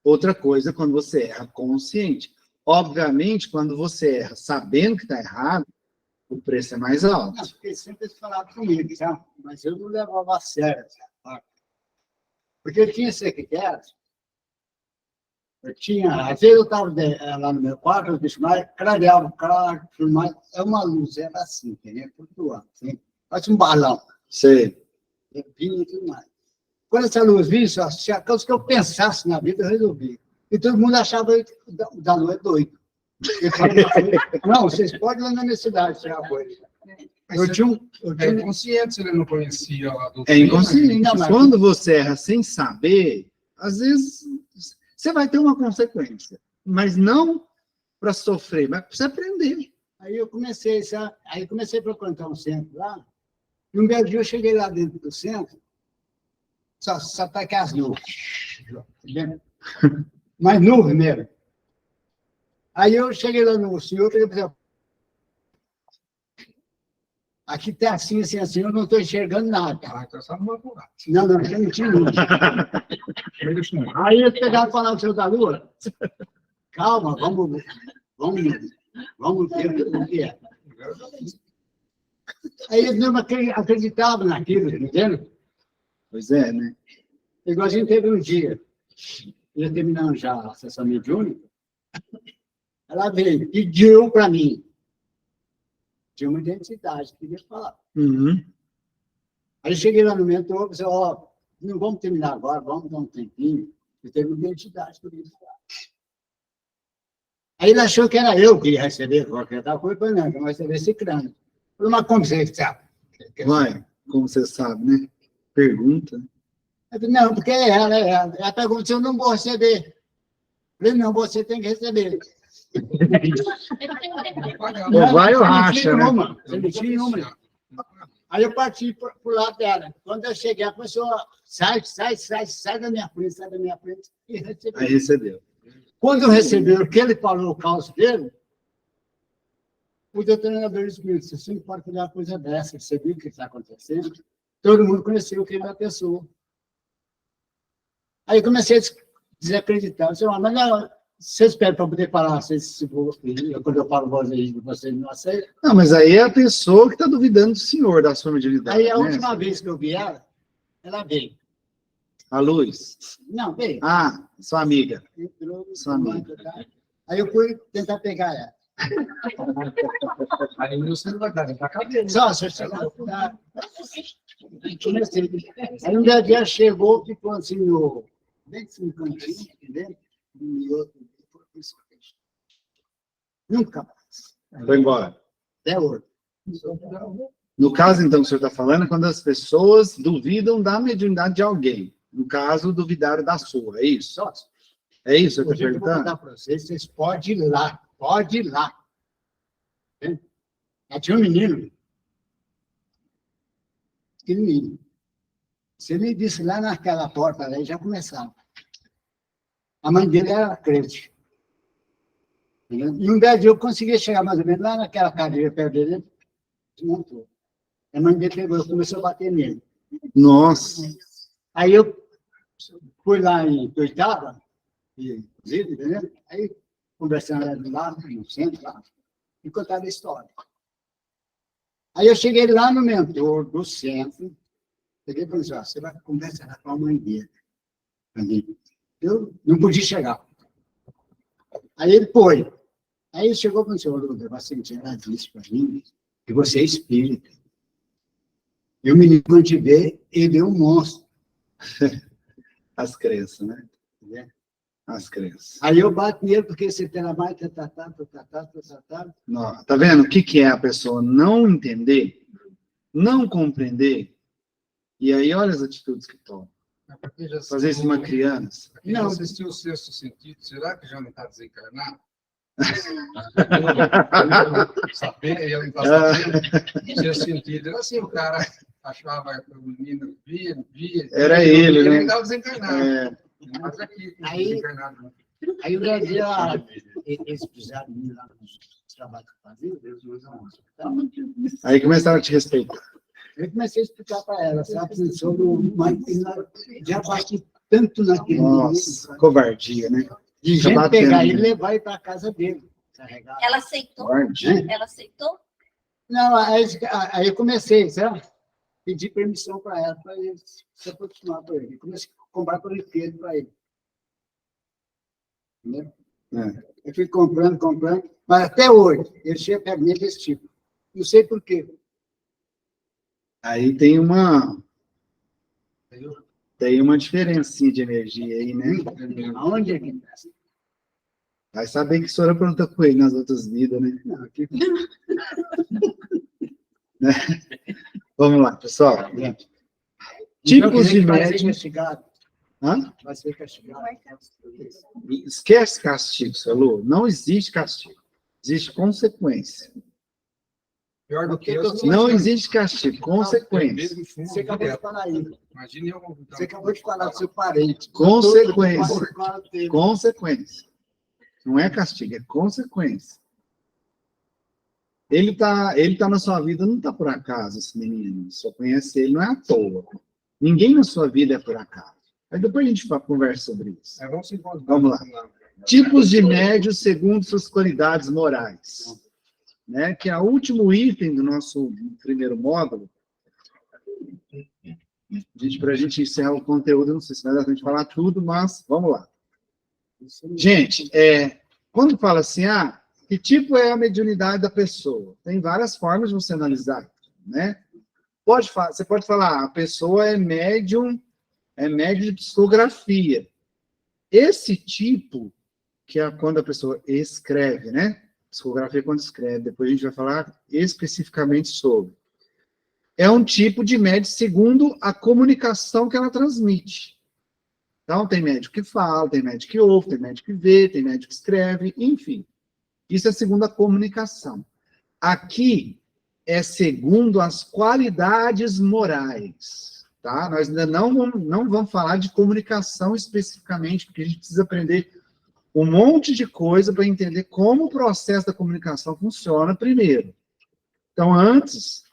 Outra coisa é quando você erra consciente. Obviamente, quando você erra sabendo que está errado, o preço é mais alto. Não, porque sempre eles falavam comigo, sabe? Mas eu não levava a sério, sabe? Porque eu tinha secretário. Às vezes eu estava lá no meu quarto, eu disse, mas clareava, mas é uma luz, era assim, entendeu? Flutuando, assim. Parece um balão. Sei. Vinha e tudo mais. Quando essa luz vinha, se a coisa que eu pensasse na vida, eu resolvi. E todo mundo achava o Dalu é doido. Ele falava, não, vocês podem ir lá na minha cidade tirar a coisa. É inconsciente, se ele não conhecia a doutrina. É inconsciente. Não, mas- Quando você erra sem saber, às vezes você vai ter uma consequência. Mas não para sofrer, mas para você aprender. Aí eu comecei, sabe? Aí comecei a frequentar um centro lá. E um belo dia eu cheguei lá dentro do centro, só tá aquelas nuvens. Entendeu? Mas nuvem mesmo. Aí eu cheguei lá no senhor e falei, aqui tá assim, assim, assim, eu não estou enxergando nada. Ah, então só não vai pular. Não, não tinha luz. Aí eu pegava e falava, senhor da Lua, calma, vamos ver o que é. Aí eles não acreditavam naquilo, entendeu? Pois é, né? Igual a gente teve um dia, já terminando já a sessão mediúnica, ela veio, pediu para mim. Tinha uma identidade, queria falar. Uhum. Aí eu cheguei lá no mentor e disse, ó, não vamos terminar agora, vamos dar um tempinho. Eu tenho uma identidade que eu queria falar. Aí ele achou que era eu que ia receber qualquer tal coisa, mas não, eu vou receber esse crânio. Eu falei, mas como você sabe? Vai, como você sabe, né? Pergunta. Eu falei, não, porque ela perguntou se eu não vou receber. Eu falei, não, você tem que receber. Ou vai ou racha, né? Você me tinha uma. Aí eu parti pro lado dela. Quando eu cheguei, a pessoa sai da minha frente, e recebeu. Aí recebeu. Quando recebeu o que ele falou, o caos dele, o determinador disse: você não pode fazer uma coisa dessa, você viu o que está acontecendo? Todo mundo conheceu quem era a pessoa. Aí eu comecei a desacreditar. Eu disse: mas não, vocês esperam para poder falar, quando eu falo vocês não aceitam? Não, mas aí é a pessoa que está duvidando do senhor, da sua mediunidade. Aí a né? última vez que eu vi ela veio. A Luz. Não, veio. Ah, sua amiga. Entrou, Sua amiga. Aí eu fui tentar pegar ela. Aí você não vai dar, tá cabendo. Só chegar. Aí um dia chegou, ficou assim bem assim, no cantinho, entendeu? E outro. Nunca mais. Foi embora. Até hoje. No caso, então, que o senhor está falando, é quando as pessoas duvidam da mediunidade de alguém. No caso, duvidaram da sua, é isso? Só. É isso que eu Hoje estou eu vou perguntando? contar para vocês, vocês podem ir lá, pode ir lá. Tinha um menino, pequenininho. Se ele disse lá naquela porta, aí já começava. A mãe dele era crente. E um belo dia eu consegui chegar mais ou menos lá naquela cadeira perto dele, desmontou. A mãe dele pegou, começou a bater nele. Nossa. Aí eu fui lá em Tuitaba, inclusive, entendeu? Aí conversando lá no centro, lá, e contava a história. Aí eu cheguei lá no mentor do centro, peguei e falei assim: você vai conversar com a mãe dele. Eu não podia chegar. Aí ele foi. Aí ele chegou e falou assim: Lúcia, você ela disse para mim que você é espírita. E o menino, quando te vê, ele é um monstro. As crenças, né? As crenças. Aí eu bato nele, porque você tem a mais, Não, tá vendo o que é a pessoa não entender, não compreender, e aí olha as atitudes que tomam. Fazer isso numa criança. Não assistiu o Sexto Sentido, será que já não está desencarnado? Saber, ele está sabendo. O Sexto Sentido era assim: o cara achava que o menino via. Era ele, né? Ele estava desencarnado. É. Mas aqui, Aí- desencarnado. Aí o Brasil, eles precisaram de mim lá nos trabalhos que faziam, Deus usa muito. Aí começaram a te respeitar. Eu comecei a explicar para ela, sabe, sobre o já bati tanto naquele Nossa, menino, covardia, né? de já gente batendo, pegar né? ele e levar ele para a casa dele, carregar. Ela aceitou? Covardia. Ela aceitou? Não, aí eu comecei, sabe, pedir permissão para ela, para ele se aproximar para ele. Comecei a comprar brinquedo para ele. Entendeu? É. Eu fui comprando, mas até hoje, ele chega perto dele desse tipo. Não sei por quê. Aí tem uma diferencinha de energia aí, né? Aonde é que está? Vai saber que a senhora pergunta com ele nas outras vidas, né? Não, aqui. Vamos lá, pessoal. Então, Tipos de vai ser médium. castigado. Hã? Vai ser castigado. Esquece castigo, Salô. Não existe castigo. Existe consequência. Pior do que eu, Não existe castigo, consequência. Você acabou de falar aí. Imagine eu. Você acabou de falar do seu parente. Consequência. Consequência. Consequência. Não é castigo, é consequência. Ele tá na sua vida, não tá por acaso, esse menino. Só conhece ele, não é à toa. Ninguém na sua vida é por acaso. Aí depois a gente conversa sobre isso. Vamos se encontrar. Vamos lá. Tipos de médios segundo suas qualidades morais. Né? Que é o último item do nosso primeiro módulo. Para a gente encerrar o conteúdo, não sei se vai dar pra gente falar tudo, mas vamos lá. Gente, quando fala assim, que tipo é a mediunidade da pessoa? Tem várias formas de você analisar, né? Você pode falar, a pessoa é médium de psicografia. Esse tipo, que é quando a pessoa escreve, né? Psicografia é quando escreve, depois a gente vai falar especificamente sobre. É um tipo de médium segundo a comunicação que ela transmite. Então, tem médium que fala, tem médium que ouve, tem médium que vê, tem médium que escreve, enfim. Isso é segundo a comunicação. Aqui é segundo as qualidades morais, tá? Nós ainda não vamos falar de comunicação especificamente, porque a gente precisa aprender um monte de coisa para entender como o processo da comunicação funciona primeiro. Então, antes,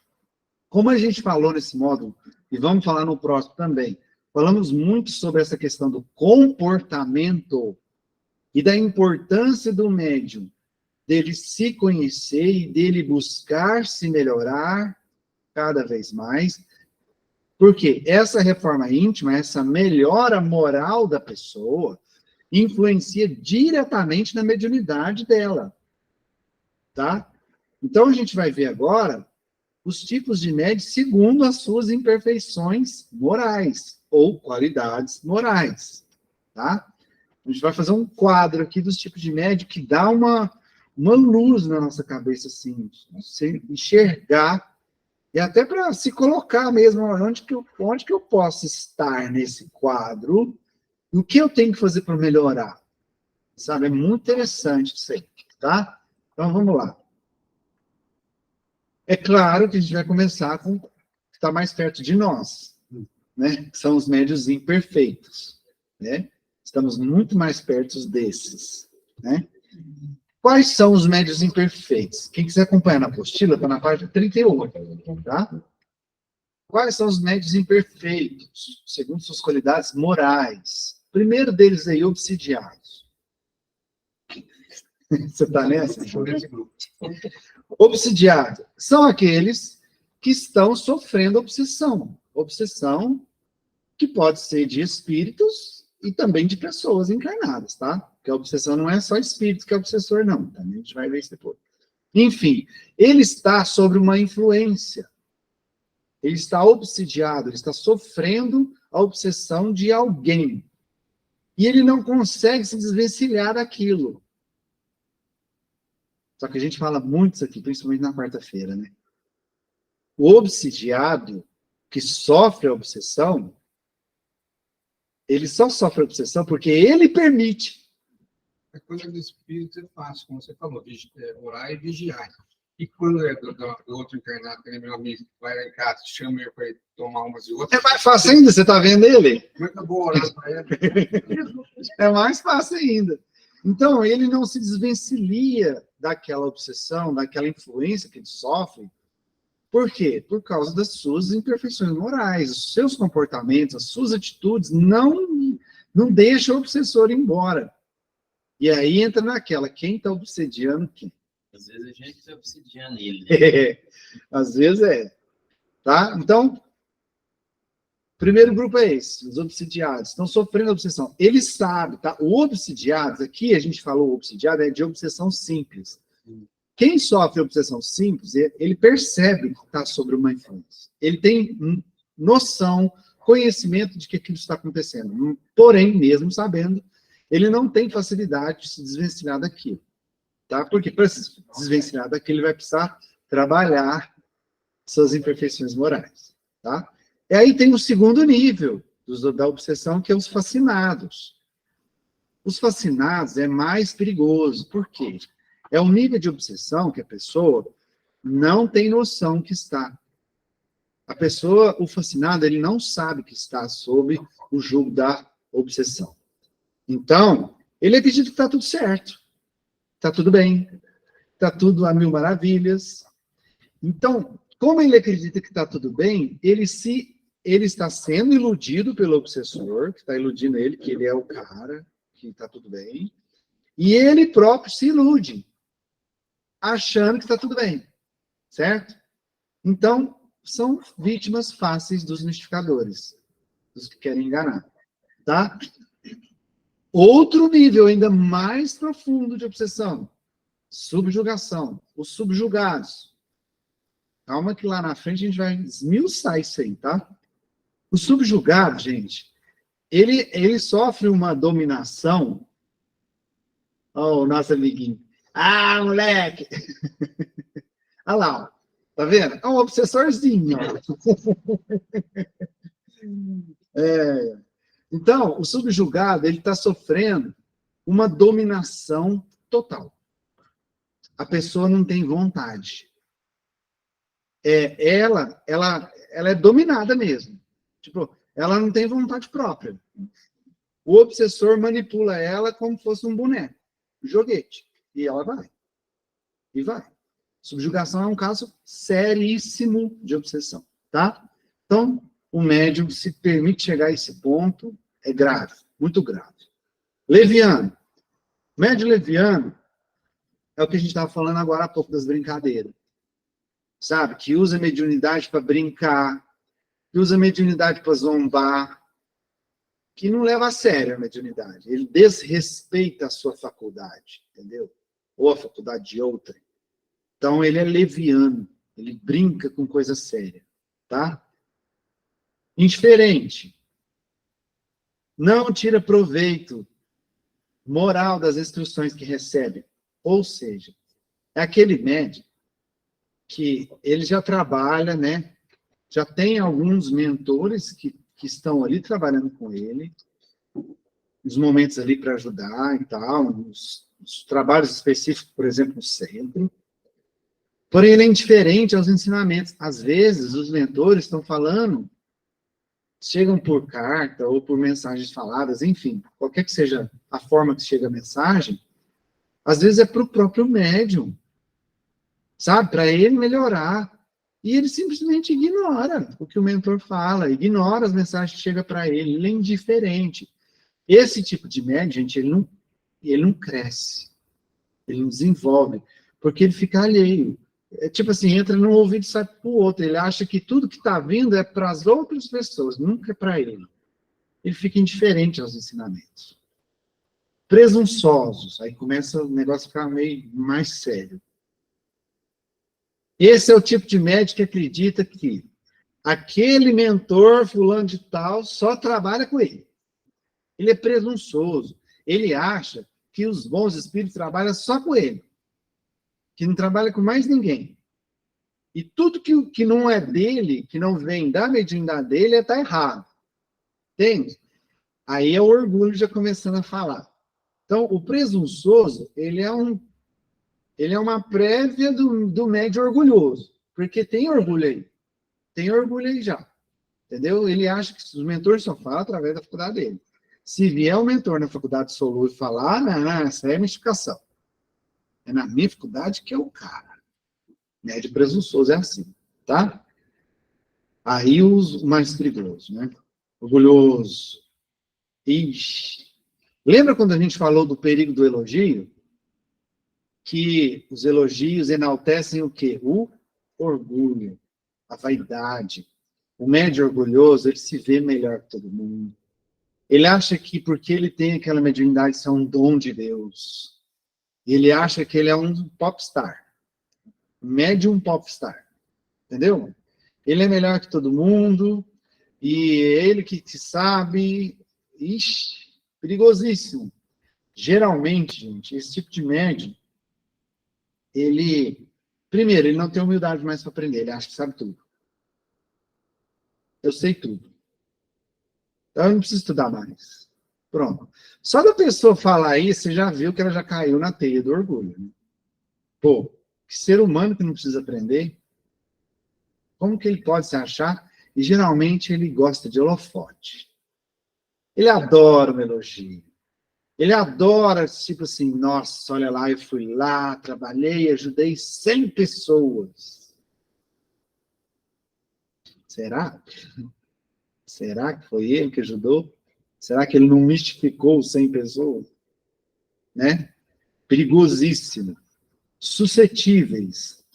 como a gente falou nesse módulo, e vamos falar no próximo também, falamos muito sobre essa questão do comportamento e da importância do médium, dele se conhecer e dele buscar se melhorar cada vez mais, porque essa reforma íntima, essa melhora moral da pessoa, influencia diretamente na mediunidade dela, tá? Então, a gente vai ver agora os tipos de médios segundo as suas imperfeições morais, ou qualidades morais, tá? A gente vai fazer um quadro aqui dos tipos de médio que dá uma luz na nossa cabeça, assim, você enxergar, e até para se colocar mesmo, onde que eu posso estar nesse quadro, e o que eu tenho que fazer para melhorar, sabe? É muito interessante isso aí, tá? Então, vamos lá. É claro que a gente vai começar com o que está mais perto de nós, né? Que são os médios imperfeitos, né? Estamos muito mais perto desses, né? Quais são os médios imperfeitos? Quem quiser acompanhar na apostila, está na página 38, tá? Quais são os médios imperfeitos, segundo suas qualidades morais? Primeiro deles aí, obsidiados. Você está nessa? Obsidiados são aqueles que estão sofrendo obsessão. Obsessão que pode ser de espíritos e também de pessoas encarnadas, tá? Porque a obsessão não é só espírito que é obsessor, não. Também a gente vai ver isso depois. Enfim, ele está sob uma influência. Ele está obsidiado, ele está sofrendo a obsessão de alguém. E ele não consegue se desvencilhar daquilo. Só que a gente fala muito isso aqui, principalmente na quarta-feira, né? O obsidiado que sofre a obsessão, ele só sofre a obsessão porque ele permite. A coisa do espírito é fácil, como você falou, orar e vigiar. E quando é do outro encarnado, que é meu amigo, vai lá em casa, chama ele para tomar umas e outras. É mais fácil ainda, você está vendo ele? Muito bom orar para ele. É mais fácil ainda. Então, ele não se desvencilha daquela obsessão, daquela influência que ele sofre. Por quê? Por causa das suas imperfeições morais, os seus comportamentos, as suas atitudes não deixam o obsessor ir embora. E aí entra naquela, quem está obsediando quem? Às vezes a gente está obsidiando ele. Às vezes é. Tá? Então, primeiro grupo é esse, os obsidiados. Estão sofrendo obsessão. Ele sabe, tá? O obsidiado, aqui a gente falou obsidiado, é de obsessão simples. Quem sofre obsessão simples, ele percebe que está sobre uma influência. Ele tem noção, conhecimento de que aquilo está acontecendo. Porém, mesmo sabendo, ele não tem facilidade de se desvencilhar daquilo. Tá? Porque para se desvencilhar daquilo, ele vai precisar trabalhar suas imperfeições morais. Tá? E aí tem o segundo nível da obsessão, que é os fascinados. Os fascinados é mais perigoso. Por quê? É um nível de obsessão que a pessoa não tem noção que está. A pessoa, o fascinado, ele não sabe que está sob o jugo da obsessão. Então, ele acredita que está tudo certo. Está tudo bem. Está tudo a mil maravilhas. Então, como ele acredita que está tudo bem, ele está sendo iludido pelo obsessor, que está iludindo ele, que ele é o cara, que está tudo bem. E ele próprio se ilude, achando que está tudo bem, certo? Então, são vítimas fáceis dos mistificadores, dos que querem enganar, tá? Outro nível ainda mais profundo de obsessão, subjugação, os subjugados. Calma que lá na frente a gente vai esmiuçar isso aí, tá? O subjugado, gente, ele sofre uma dominação. Ó, o nosso amiguinho. Ah, moleque! Olha lá, ó. Tá vendo? É um obsessorzinho. Então, o subjugado, ele está sofrendo uma dominação total. a pessoa não tem vontade. Ela é dominada mesmo. Tipo, ela não tem vontade própria. O obsessor manipula ela como fosse um boneco, um joguete. E ela vai. E vai. Subjugação é um caso seríssimo de obsessão, tá? Então, o médium, se permite chegar a esse ponto, é grave, muito grave. Leviano. Médium leviano é o que a gente estava falando agora há pouco das brincadeiras. Sabe? Que usa a mediunidade para brincar, que usa a mediunidade para zombar, que não leva a sério a mediunidade. Ele desrespeita a sua faculdade, entendeu? Ou a faculdade de outra. Então, ele é leviano. Ele brinca com coisa séria, tá? Indiferente. Não tira proveito moral das instruções que recebe. Ou seja, é aquele médium que ele já trabalha, né? Já tem alguns mentores que estão ali trabalhando com ele, os momentos ali para ajudar e tal, os trabalhos específicos, por exemplo, no centro. Porém, ele é indiferente aos ensinamentos. Às vezes, os mentores estão falando, chegam por carta ou por mensagens faladas, enfim, qualquer que seja a forma que chega a mensagem, às vezes é para o próprio médium, sabe? Para ele melhorar. E ele simplesmente ignora o que o mentor fala, ignora as mensagens que chegam para ele, ele é indiferente. Esse tipo de médium, gente, ele não cresce, ele não desenvolve, porque ele fica alheio. É tipo assim, entra num ouvido e sai para o outro. Ele acha que tudo que está vindo é para as outras pessoas, nunca é para ele. Ele fica indiferente aos ensinamentos. Presunçosos, aí começa o negócio a ficar meio mais sério. Esse é o tipo de médium que acredita que aquele mentor, fulano de tal, só trabalha com ele. Ele é presunçoso. Ele acha que os bons espíritos trabalham só com ele. Que não trabalha com mais ninguém. E tudo que não é dele, que não vem da mediunidade dele, está errado. Entende? Aí é o orgulho já começando a falar. Então, o presunçoso, ele é uma prévia do médium orgulhoso. Porque tem orgulho aí. Tem orgulho aí já. Entendeu? Ele acha que os mentores só falam através da faculdade dele. Se vier o mentor na faculdade solo e falar, não, essa é mistificação. É na minha faculdade que é o cara. Médio presunçoso é assim, tá? Aí o mais perigoso, né? Orgulhoso. Ixi. Lembra quando a gente falou do perigo do elogio? Que os elogios enaltecem o quê? O orgulho, a vaidade. O médio orgulhoso, ele se vê melhor que todo mundo. Ele acha que porque ele tem aquela mediunidade, isso é um dom de Deus. Ele acha que ele é um popstar. Médium popstar. Entendeu? Ele é melhor que todo mundo, e ele que te sabe. Ixi, perigosíssimo. Geralmente, gente, esse tipo de médium, primeiro, ele não tem humildade mais para aprender, ele acha que sabe tudo. Eu sei tudo. Então, eu não preciso estudar mais. Pronto. Só da pessoa falar isso, você já viu que ela já caiu na teia do orgulho. Né? Pô, que ser humano que não precisa aprender, como que ele pode se achar? E, geralmente, ele gosta de holofote. Ele adora um elogio. Ele adora, tipo assim, nossa, olha lá, eu fui lá, trabalhei, ajudei 100 pessoas. Será? Será que foi ele que ajudou? Será que ele não mistificou 100 pessoas? Né? Perigosíssimo. Suscetíveis.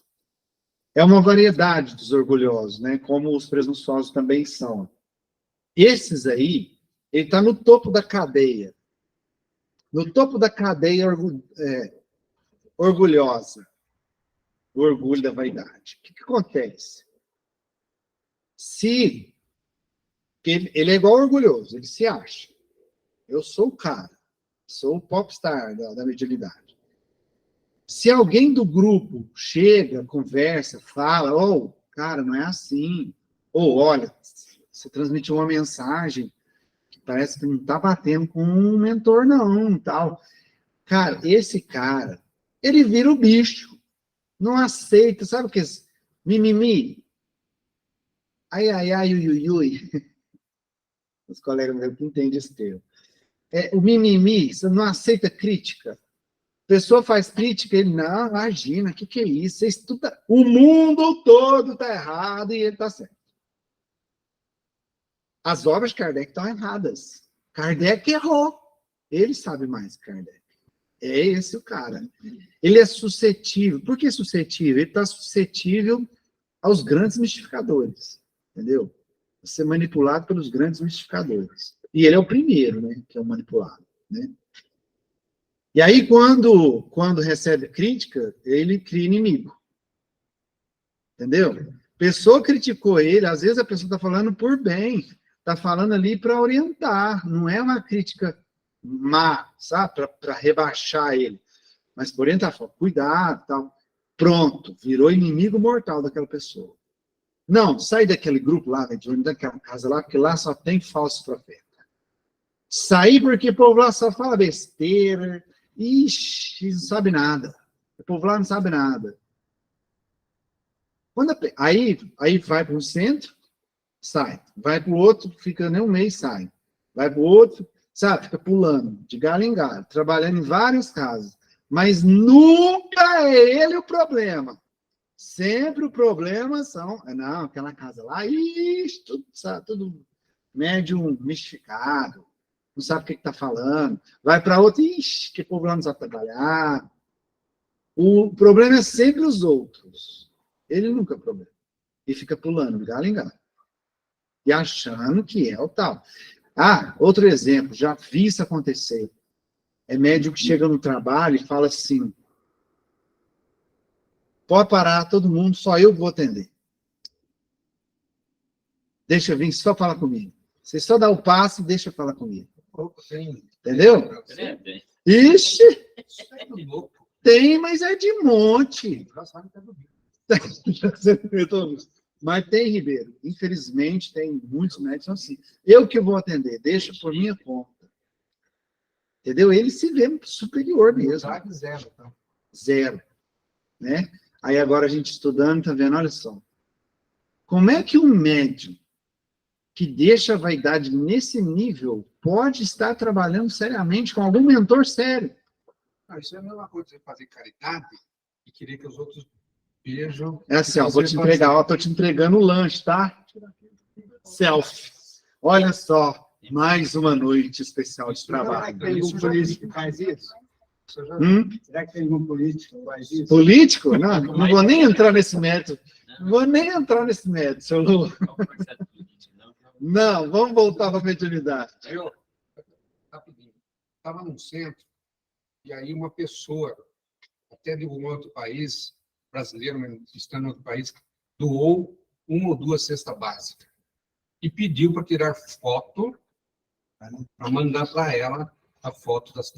É uma variedade dos orgulhosos, né? Como os presunçosos também são. Esses aí, ele está no topo da cadeia. No topo da cadeia orgulhosa. O orgulho da vaidade. O que acontece? Se ele é igual orgulhoso, ele se acha. Eu sou o cara, sou o popstar da mediunidade. Se alguém do grupo chega, conversa, fala, cara, não é assim. Ou, olha, você transmitiu uma mensagem que parece que não está batendo com um mentor, não, tal. Cara, esse cara, ele vira o bicho. Não aceita, sabe o que é mimimi? Ai, ai, ai, ui, ui, ui. Os colegas meus que entendem esse termo. O mimimi, você não aceita crítica. A pessoa faz crítica, ele, não, imagina, o que é isso? Você estuda, o mundo todo está errado e ele está certo. As obras de Kardec estão erradas. Kardec errou. Ele sabe mais que Kardec. É esse o cara. Ele é suscetível. Por que suscetível? Ele está suscetível aos grandes mistificadores. Entendeu? Ser manipulado pelos grandes mistificadores. E ele é o primeiro, né, que é o manipulado, né? E aí, quando recebe crítica, ele cria inimigo. Entendeu? Pessoa criticou ele, às vezes a pessoa está falando por bem, está falando ali para orientar, não é uma crítica má, sabe? Para rebaixar ele. Mas por orientar, fala, cuidado, tal. Pronto, virou inimigo mortal daquela pessoa. Não, sai daquele grupo lá, daquela casa lá, porque lá só tem falso profeta. Sair porque o povo lá só fala besteira. Ixi, não sabe nada. O povo lá não sabe nada. Aí vai para um centro, sai. Vai para o outro, fica nem um mês, sai. Vai para o outro, sabe, fica pulando, de galho em galho, trabalhando em vários casos. Mas nunca é ele o problema. Sempre o problema são... Não, aquela casa lá, ixi, tudo, sabe, tudo médium mistificado. Não sabe o que está falando. Vai para outro, ixi, que povo lá não sabe trabalhar. O problema é sempre os outros. Ele nunca é problema. E fica pulando, de galho em galho. E achando que é o tal. Ah, outro exemplo, já vi isso acontecer. É médium que chega no trabalho e fala assim, pode parar todo mundo, só eu vou atender. Deixa eu vir, só falar comigo. Você só dá o passo e deixa eu falar comigo. Entendeu? Ixi! Tem, mas é de monte. Mas tem, Ribeiro. Infelizmente, tem muitos médicos assim. Eu que vou atender, deixa por minha conta. Entendeu? Ele se vê superior mesmo. Zero, então. Zero. Né? Aí agora a gente estudando, tá vendo? Olha só. Como é que um médium que deixa a vaidade nesse nível pode estar trabalhando seriamente com algum mentor sério? Não, isso é a mesma coisa de fazer caridade e querer que os outros vejam. É assim, ó, vou te entregar, ó, tô te entregando o lanche, tá? Selfie. Olha só, mais uma noite especial de trabalho. Tem algum político que faz isso? Será que tem algum político que faz isso? Político? Não, não vou nem entrar nesse método. Não vou nem entrar nesse método, seu Lu. Não, vamos voltar para a mediunidade. Eu, rapidinho, estava num centro, e aí uma pessoa, até de um outro país, brasileiro, mas estando em outro país, doou 1 ou 2 cestas básicas. E pediu para tirar foto, para mandar para ela a foto das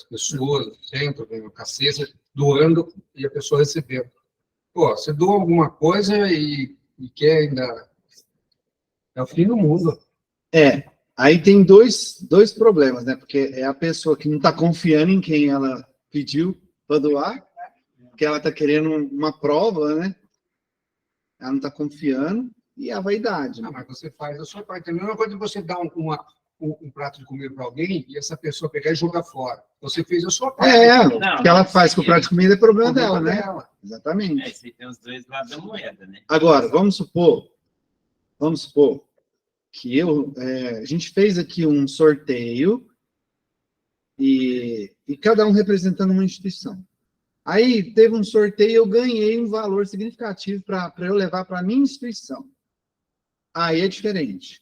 pessoas do centro, com a cesta, doando, e a pessoa recebeu. Pô, você doa alguma coisa e quer ainda... É o fim do mundo. Aí tem dois problemas, né? Porque é a pessoa que não está confiando em quem ela pediu para doar, porque ela está querendo uma prova, né? Ela não está confiando, e a vaidade. Né? Ah, mas você faz a sua parte. A mesma coisa de você dar um prato de comida para alguém e essa pessoa pegar e jogar fora. Você fez a sua parte. O que ela faz com o prato de comida é problema dela, né? Exatamente. Isso aí tem os dois lados da moeda, né? Agora, vamos supor que a gente fez aqui um sorteio e cada um representando uma instituição. Aí teve um sorteio e eu ganhei um valor significativo para eu levar para a minha instituição. Aí é diferente.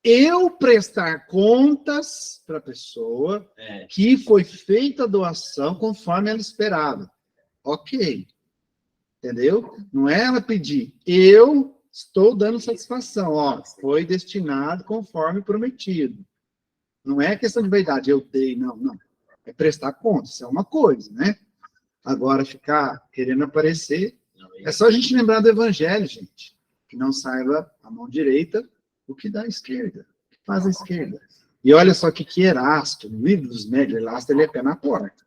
Eu prestar contas para a pessoa que foi feita a doação conforme ela esperava. Ok. Entendeu? Não é ela pedir. Eu estou dando satisfação. Ó, foi destinado conforme prometido. Não é questão de vaidade. Eu dei, não. É prestar contas. Isso é uma coisa, né? Agora, ficar querendo aparecer... É só a gente lembrar do evangelho, gente. Que não saiba a mão direita o que dá a esquerda. O que faz a esquerda. E olha só que Erasto, no livro dos médios, Erasto, ele é pé na porta.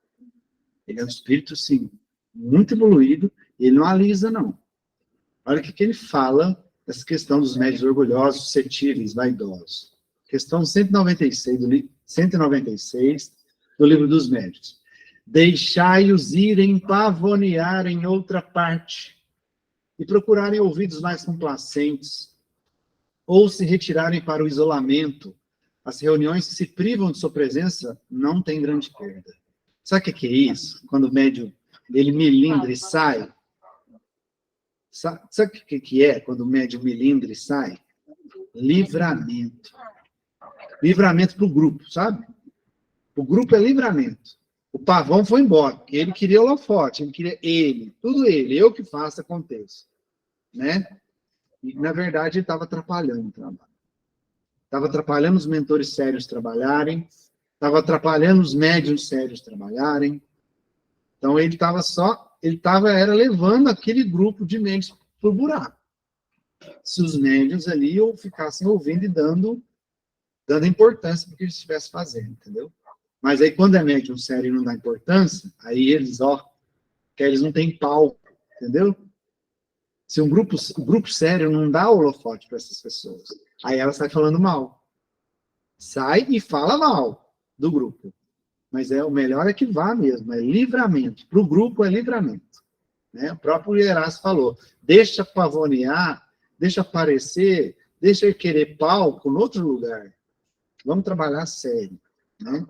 Ele é um espírito, sim, muito evoluído, e ele não alisa, não. Olha o que ele fala dessa questão dos médios orgulhosos, suscetíveis, vaidosos. Questão 196 do livro dos médios. Deixai-os irem pavonear em outra parte e procurarem ouvidos mais complacentes, ou se retirarem para o isolamento. As reuniões que se privam de sua presença não têm grande perda. Sabe o que é isso? Quando o médium, ele melindra e sai? Sabe o que é quando o médium melindra e sai? Livramento. Livramento para o grupo, sabe? O grupo é livramento. O pavão foi embora, porque ele queria holofote, ele queria tudo ele, eu que faço, aconteça. Né? E, na verdade, ele estava atrapalhando o trabalho. Estava atrapalhando os mentores sérios trabalharem, estava atrapalhando os médiuns sérios trabalharem. Então, ele era levando aquele grupo de médiuns para o buraco. Se os médiuns ali ficassem ouvindo e dando importância para o que eles estivessem fazendo, entendeu? Mas aí, quando é médium sério e não dá importância, aí eles não têm palco, entendeu? Se o grupo sério não dá holofote para essas pessoas, aí ela sai falando mal. Sai e fala mal do grupo. Mas o melhor é que vá mesmo, é livramento. Para o grupo é livramento. Né? O próprio Hierácio falou, deixa pavonear, deixa aparecer, deixa ele querer palco em outro lugar. Vamos trabalhar sério. Né?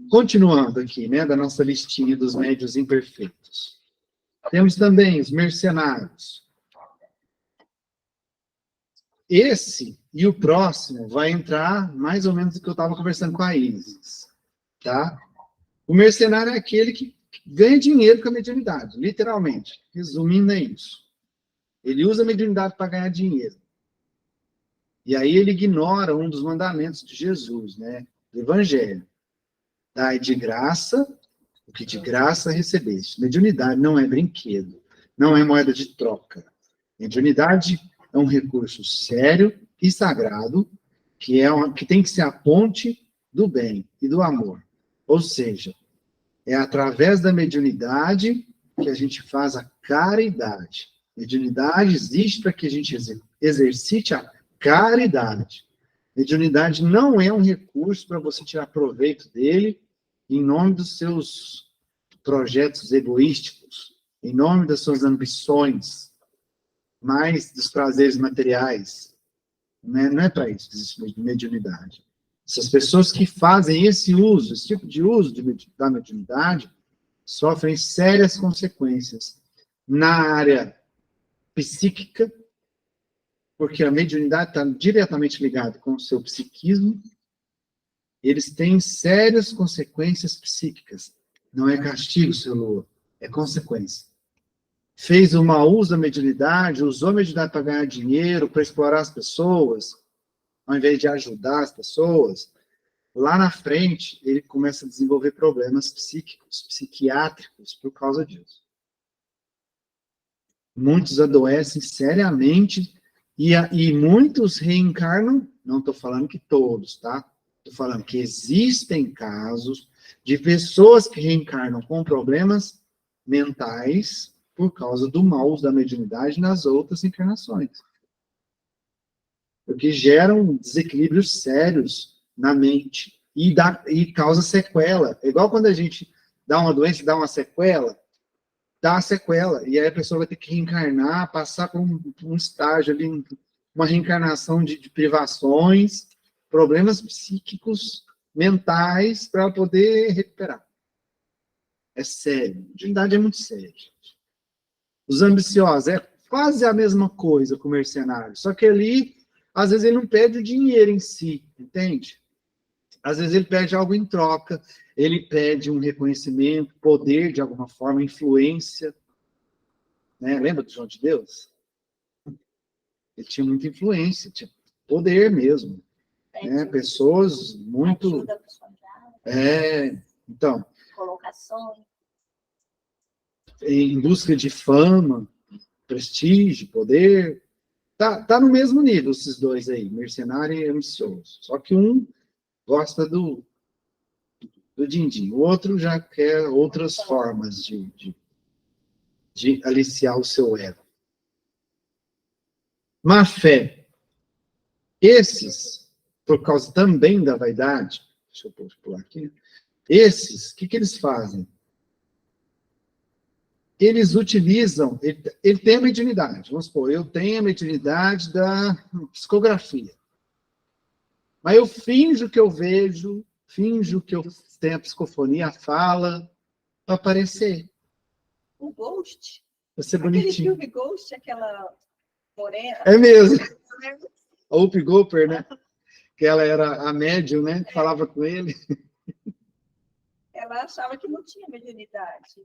Continuando aqui, né, da nossa listinha dos médios imperfeitos. Temos também os mercenários. Esse e o próximo vai entrar mais ou menos do que eu estava conversando com a Isis. Tá? O mercenário é aquele que ganha dinheiro com a mediunidade, literalmente. Resumindo, é isso. Ele usa a mediunidade para ganhar dinheiro. E aí ele ignora um dos mandamentos de Jesus, né? Do Evangelho. Dai de graça o que de graça recebeste. Mediunidade não é brinquedo, não é moeda de troca. Mediunidade é um recurso sério e sagrado, que tem que ser a ponte do bem e do amor. Ou seja, é através da mediunidade que a gente faz a caridade. Mediunidade existe para que a gente exercite a caridade. Mediunidade não é um recurso para você tirar proveito dele em nome dos seus projetos egoísticos, em nome das suas ambições, mais dos prazeres materiais. Não é para isso que existe mediunidade. Essas pessoas que fazem esse tipo de uso da mediunidade, sofrem sérias consequências na área psíquica, porque a mediunidade está diretamente ligada com o seu psiquismo. Eles têm sérias consequências psíquicas. Não é castigo, seu Lua, é consequência. Fez um mau uso da mediunidade, usou a mediunidade para ganhar dinheiro, para explorar as pessoas, ao invés de ajudar as pessoas, lá na frente, ele começa a desenvolver problemas psíquicos, psiquiátricos, por causa disso. Muitos adoecem seriamente e muitos reencarnam, não estou falando que todos, tá? Estou falando que existem casos de pessoas que reencarnam com problemas mentais por causa do mau uso da mediunidade nas outras encarnações. Porque geram desequilíbrios sérios na mente e causa sequela. É igual quando a gente dá uma doença, dá uma sequela, dá a sequela, e aí a pessoa vai ter que reencarnar, passar por um estágio ali, uma reencarnação de privações, problemas psíquicos, mentais, para ela poder recuperar. É sério. A mediunidade é muito séria, gente. Os ambiciosos, é quase a mesma coisa com o mercenário, só que ali, às vezes ele não pede o dinheiro em si, entende? Às vezes ele pede algo em troca, ele pede um reconhecimento, poder de alguma forma, influência. Né? Lembra do João de Deus? Ele tinha muita influência, tinha poder mesmo. Né? Pessoas muito... Então... Colocações. Em busca de fama, prestígio, poder. Tá no mesmo nível esses dois aí, mercenário e ambicioso. Só que um gosta do din-din. O outro já quer outras formas de aliciar o seu ego. Má fé. Esses, por causa também da vaidade, deixa eu pular aqui, esses, o que eles fazem? Eles utilizam, ele tem a mediunidade, vamos supor, eu tenho a mediunidade da psicografia. Mas eu finjo que eu vejo, finjo que eu tenho a psicofonia, a fala, para aparecer. O Ghost. Para ser Aquele bonitinho. filme Ghost, aquela morena. É mesmo. A Whoopi Goldberg, né? Que ela era a médium, né? Que falava com ele. Ela achava que não tinha mediunidade.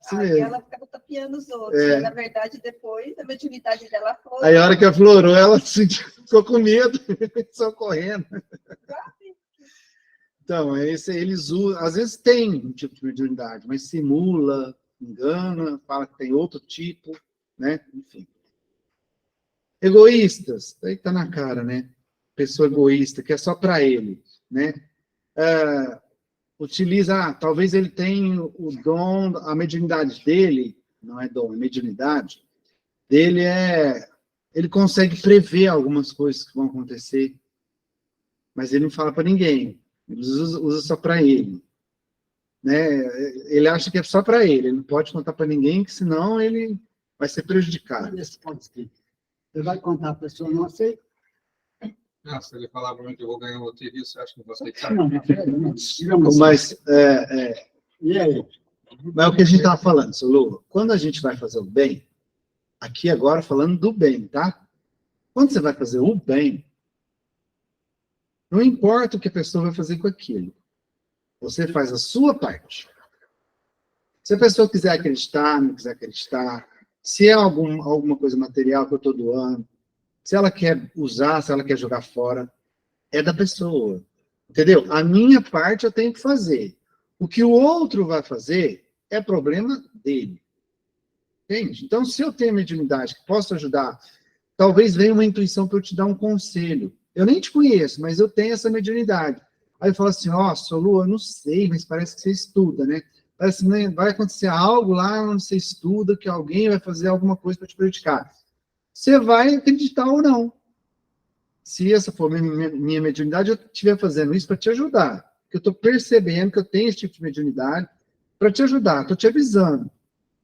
Isso Aí mesmo. ela ficava tapeando os outros. É. Mas, na verdade, depois, a mediunidade dela foi. Aí a hora que aflorou, ela ficou com medo, só correndo. Então, eles usam, às vezes tem um tipo de mediunidade, mas simula, engana, fala que tem outro tipo, né? Enfim. Egoístas, aí tá na cara, né? Pessoa egoísta, que é só para ele, né? Utiliza, talvez ele tenha o dom, a mediunidade dele, não é dom, é mediunidade, dele ele consegue prever algumas coisas que vão acontecer, mas ele não fala para ninguém, ele usa só para ele, né? Ele acha que é só para ele não pode contar para ninguém, que senão ele vai ser prejudicado. Olha esse ponto aqui. Você vai contar, a pessoa não aceita? Se ele falar para mim que eu vou ganhar loteria, você acha que eu vou aceitar? Mas, E aí? mas é o que a gente estava falando, seu Lula, quando a gente vai fazer o bem, aqui agora falando do bem, tá? Quando você vai fazer o bem, não importa o que a pessoa vai fazer com aquilo, você faz a sua parte. Se a pessoa quiser acreditar, não quiser acreditar, se é alguma coisa material que eu estou doando, se ela quer usar, se ela quer jogar fora, é da pessoa. Entendeu? A minha parte eu tenho que fazer. O que o outro vai fazer é problema dele. Entende? Então, se eu tenho mediunidade que posso ajudar, talvez venha uma intuição para eu te dar um conselho. Eu nem te conheço, mas eu tenho essa mediunidade. Aí eu falo assim, Solu, eu não sei, mas parece que você estuda, né? Parece que vai acontecer algo lá onde você estuda, que alguém vai fazer alguma coisa para te prejudicar. Você vai acreditar ou não. Se essa for minha mediunidade, eu estiver fazendo isso para te ajudar. Porque eu estou percebendo que eu tenho esse tipo de mediunidade para te ajudar, estou te avisando.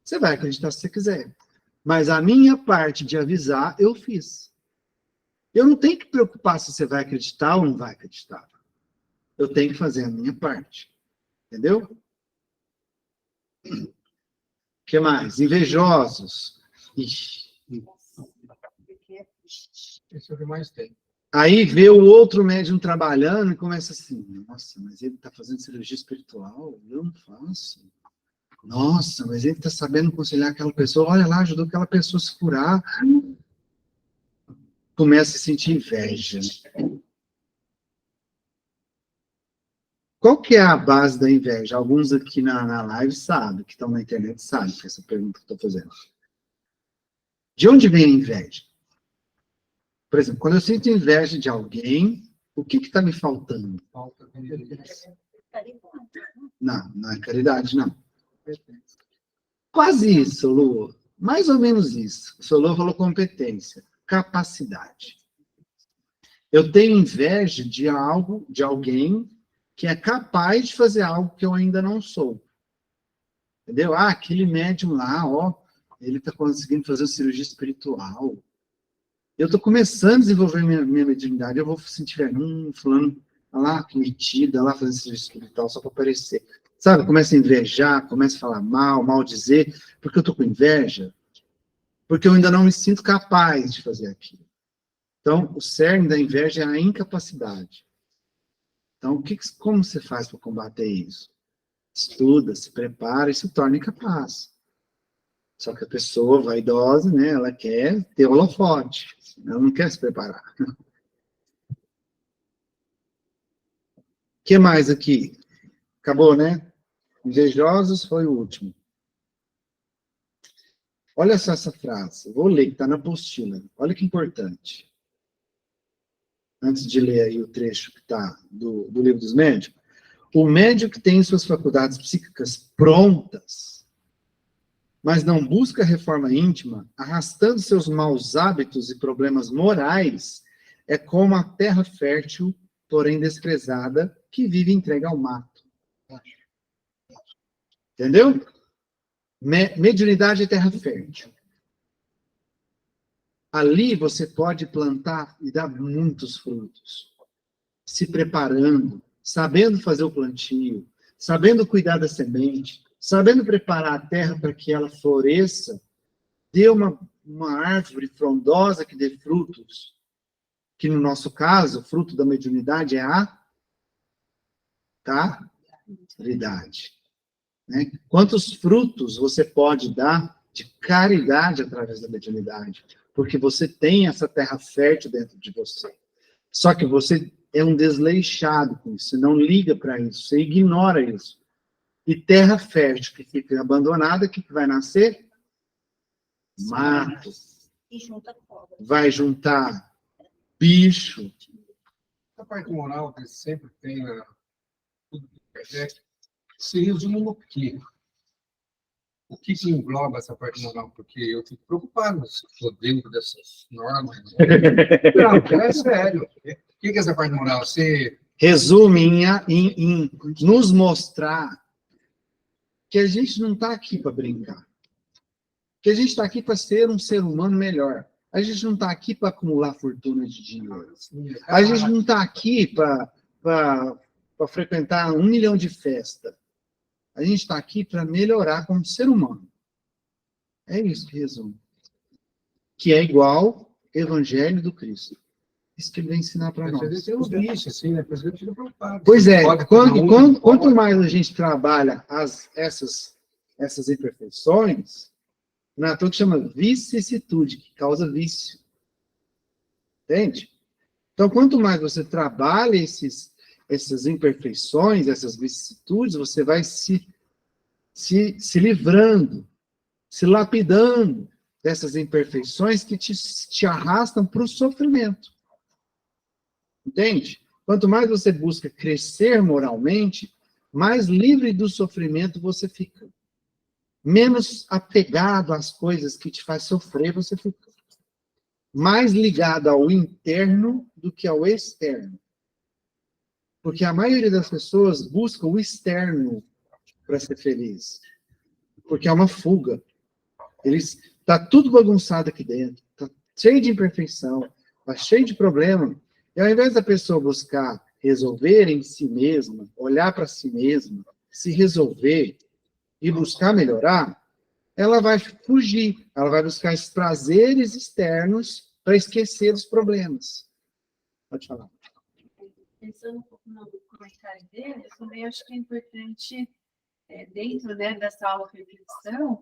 Você vai acreditar se você quiser. Mas a minha parte de avisar, eu fiz. Eu não tenho que preocupar se você vai acreditar ou não vai acreditar. Eu tenho que fazer a minha parte. Entendeu? O que mais? Invejosos. Ixi. Esse é o que mais tem. Aí vê o outro médium trabalhando e começa assim, nossa, mas ele está fazendo cirurgia espiritual, eu não faço. Nossa, mas ele está sabendo aconselhar aquela pessoa, olha lá, ajudou aquela pessoa a se curar. Começa a sentir inveja. Qual que é a base da inveja? Alguns aqui na live sabem, que estão na internet sabem que essa pergunta que eu estou fazendo. De onde vem a inveja? Por exemplo, quando eu sinto inveja de alguém, o que está me faltando? Falta de... Não é caridade, não. Quase isso, Lu. Mais ou menos isso. O seu Lu falou competência, capacidade. Eu tenho inveja de algo, de alguém que é capaz de fazer algo que eu ainda não sou. Entendeu? Aquele médium lá, ele está conseguindo fazer cirurgia espiritual. Eu estou começando a desenvolver minha mediunidade, eu vou sentir, fulano, lá, metida, lá, fazendo serviço espiritual, só para aparecer. Sabe, começa a invejar, começa a falar mal dizer, porque eu estou com inveja, porque eu ainda não me sinto capaz de fazer aquilo. Então, o cerne da inveja é a incapacidade. Então, como você faz para combater isso? Estuda, se prepara e se torna incapaz. Só que a pessoa vaidosa, né, ela quer ter holofote, ela não quer se preparar. O que mais aqui? Acabou, né? Invejosos foi o último. Olha só essa frase, vou ler, que está na apostila. Olha que importante. Antes de ler aí o trecho que está do Livro dos Médiuns. O médium que tem suas faculdades psíquicas prontas, mas não busca reforma íntima, arrastando seus maus hábitos e problemas morais, é como a terra fértil, porém desprezada, que vive entregue ao mato. Entendeu? Mediunidade é terra fértil. Ali você pode plantar e dar muitos frutos. Se preparando, sabendo fazer o plantio, sabendo cuidar da semente, sabendo preparar a terra para que ela floresça, dê uma árvore frondosa que dê frutos, que no nosso caso, o fruto da mediunidade é a caridade. Né? Quantos frutos você pode dar de caridade através da mediunidade? Porque você tem essa terra fértil dentro de você. Só que você é um desleixado com isso, você não liga para isso, você ignora isso. E terra fértil que fica abandonada, o que vai nascer? Mato. E junta cobra. Vai juntar bicho. A parte moral que sempre tem na tudo que internet se resume no quê? O que engloba essa parte moral? Porque eu fico preocupado se estou dentro dessas normas. Não, é sério. O que é essa parte moral? Você Resume em nos mostrar que a gente não está aqui para brincar. Que a gente está aqui para ser um ser humano melhor. A gente não está aqui para acumular fortuna de dinheiro. A gente não está aqui para frequentar 1 milhão de festas. A gente está aqui para melhorar como ser humano. É isso que resume. Que é igual Evangelho do Cristo. Isso que ele vai ensinar para nós. tem uns bichos, assim, né? Por isso que eu fico preocupado. Pois é, Pode quanto mais a gente trabalha essas imperfeições, na toa que chama vicissitude, que causa vício. Entende? Então, quanto mais você trabalha essas imperfeições, essas vicissitudes, você vai se livrando, se lapidando dessas imperfeições que te arrastam para o sofrimento. Entende? Quanto mais você busca crescer moralmente, mais livre do sofrimento você fica. Menos apegado às coisas que te faz sofrer, você fica. Mais ligado ao interno do que ao externo. Porque a maioria das pessoas busca o externo para ser feliz. Porque é uma fuga. Tá tudo bagunçado aqui dentro. Tá cheio de imperfeição. Tá cheio de problema. E ao invés da pessoa buscar resolver em si mesma, olhar para si mesma, se resolver e buscar melhorar, ela vai fugir. Ela vai buscar esses prazeres externos para esquecer dos problemas. Pode falar. Pensando um pouco no comentário dele, eu também acho que é importante, dentro, né, dessa auto-reflexão,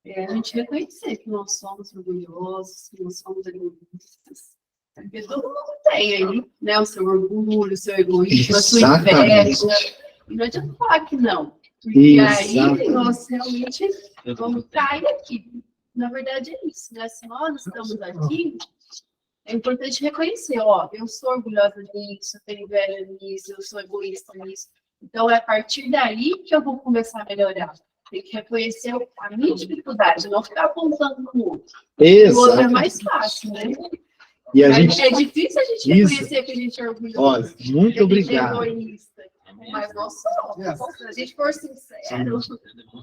a gente reconhecer que nós somos orgulhosos, que nós somos egoístas. Porque todo mundo tem aí, né, o seu orgulho, o seu egoísmo, a sua inveja. E não adianta falar que não. Porque aí nós realmente vamos cair aqui. Na verdade é isso, né? Se nós estamos aqui, é importante reconhecer, ó, eu sou orgulhosa nisso, eu tenho inveja nisso, eu sou egoísta nisso. Então, é a partir daí que eu vou começar a melhorar. Tem que reconhecer a minha dificuldade, não ficar apontando com o outro. O outro é mais fácil, né? E a gente... É difícil a gente reconhecer que a gente é orgulhoso. Olha, muito obrigado. É egoísta. Mas nós somos. Se a gente for sincero,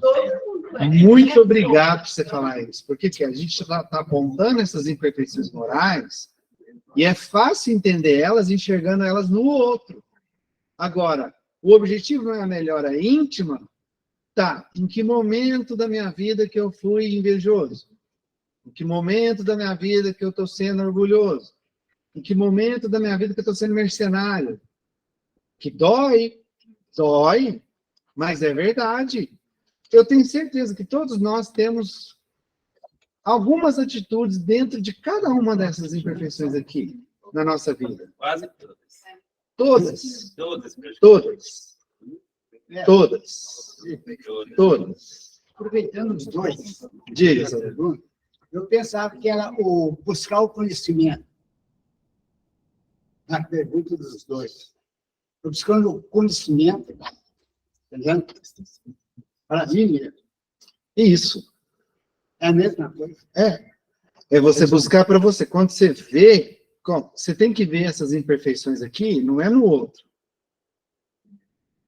todo mundo é. Muito obrigado por você falar isso. Porque a gente está apontando essas imperfeições morais e é fácil entender elas enxergando elas no outro. Agora, o objetivo não é a melhora íntima? Tá, em que momento da minha vida que eu fui invejoso? Em que momento da minha vida que eu estou sendo orgulhoso? Em que momento da minha vida que eu estou sendo mercenário? Que dói, mas é verdade. Eu tenho certeza que todos nós temos algumas atitudes dentro de cada uma dessas imperfeições aqui na nossa vida. Quase Todas. todas. Todas. Aproveitando os dois, Diga, eu pensava que era o buscar o conhecimento. Na pergunta dos dois. Estou buscando conhecimento. Entendeu? Para mim mesmo. Isso. É a mesma coisa. É você buscar para você. Quando você vê, você tem que ver essas imperfeições aqui, não é no outro.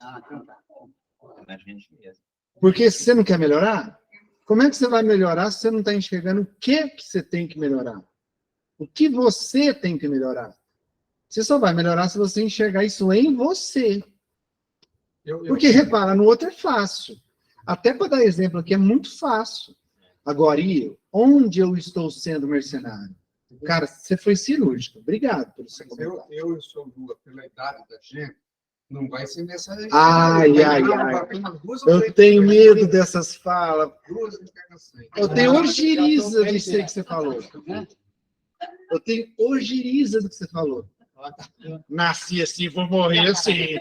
Ah, então tá. Na gente mesmo. Porque se você não quer melhorar, como é que você vai melhorar se você não está enxergando o que você tem que melhorar? O que você tem que melhorar? Você só vai melhorar se você enxergar isso em você. Porque, repara, no outro é fácil. Até para dar exemplo aqui, é muito fácil. Agora, onde eu estou sendo mercenário? Cara, você foi cirúrgico. Obrigado pelo seu comentário. Eu sou Lula, pela idade da gente, não vai ser nessa... Ai. Eu tenho medo dessas falas. Eu tenho ojeriza de ser que você falou. Eu tenho ojeriza do que você falou. Nasci assim, vou morrer assim.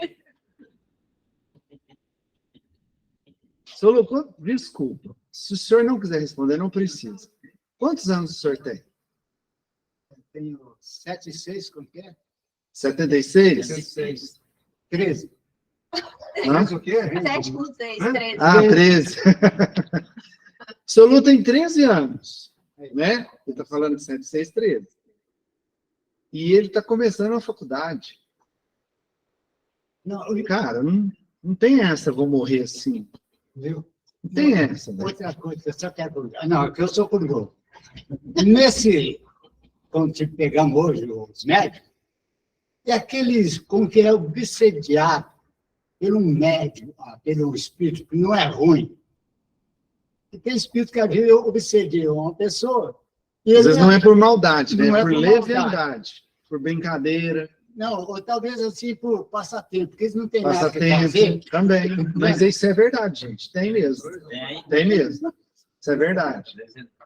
Seu Lucas, desculpa. Se o senhor não quiser responder, não precisa. Quantos anos o senhor tem? Eu tenho 7 e 6, como que é? 76? 13. Hã? O quê? 7 por 6, 13. Ah, 13. Seu Lu tem 13 anos, né? Ele está falando de 7, 6, 13. E ele está começando a faculdade. Não, Cara, não tem essa, vou morrer assim. viu? Não tem essa. Né? Outra coisa, eu só quero perguntar. Não, que eu sou curioso. Quando pegamos hoje os médicos, é aqueles com que é obsediado pelo médium, pelo espírito, que não é ruim. E tem espírito que às vezes obsedia uma pessoa. E Às vezes não é por maldade, né? Não É é por por leviandade, por brincadeira, Não, ou talvez assim por passatempo, porque eles não têm nada que fazer. passatempo também. Mas isso é verdade, gente. Tem mesmo. Tem mesmo. Isso é verdade.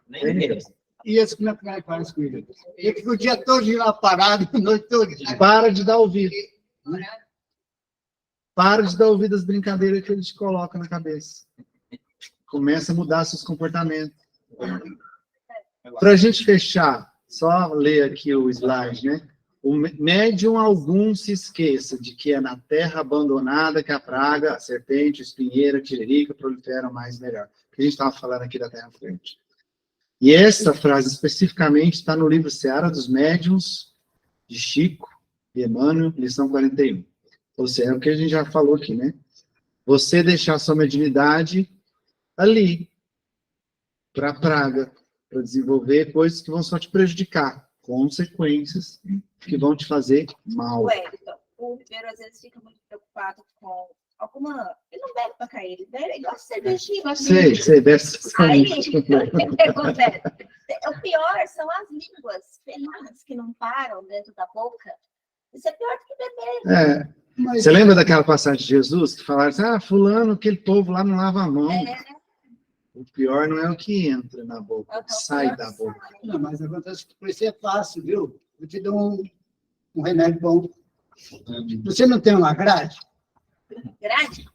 Nem Tem mesmo. mesmo. E esse como é que faz com ele? Ele fica o dia todo lá parado, a noite toda. Para de dar ouvido. Para de dar ouvido às brincadeiras que ele te coloca na cabeça. Começa a mudar seus comportamentos. Para a gente fechar, só ler aqui o slide, né? O médium algum se esqueça de que é na terra abandonada que a praga, a serpente, a espinheira, a tiririca proliferam mais e melhor. Que a gente estava falando aqui da Terra Frente. E essa frase especificamente está no livro Seara dos Médiuns, de Chico e Emmanuel, lição 41. Ou seja, é o que a gente já falou aqui, né? Você deixar sua mediunidade ali, para a praga, para desenvolver coisas que vão só te prejudicar, consequências que vão te fazer mal. O Wellington, o Ribeiro às vezes fica muito preocupado com alguma... Ele não bebe para cair, ele bebe igual cervejinha, igual Sei, dessa Aí, o que acontece? O pior são as línguas felinas que não param dentro da boca. Isso é pior do que beber. Você lembra daquela passagem de Jesus que falaram assim, fulano, aquele povo lá não lava a mão. O pior não é o que entra na boca, o que sai da boca. Não, mas acontece que por isso é fácil, viu? Eu te dou um remédio bom. Você não tem uma grade? Grade?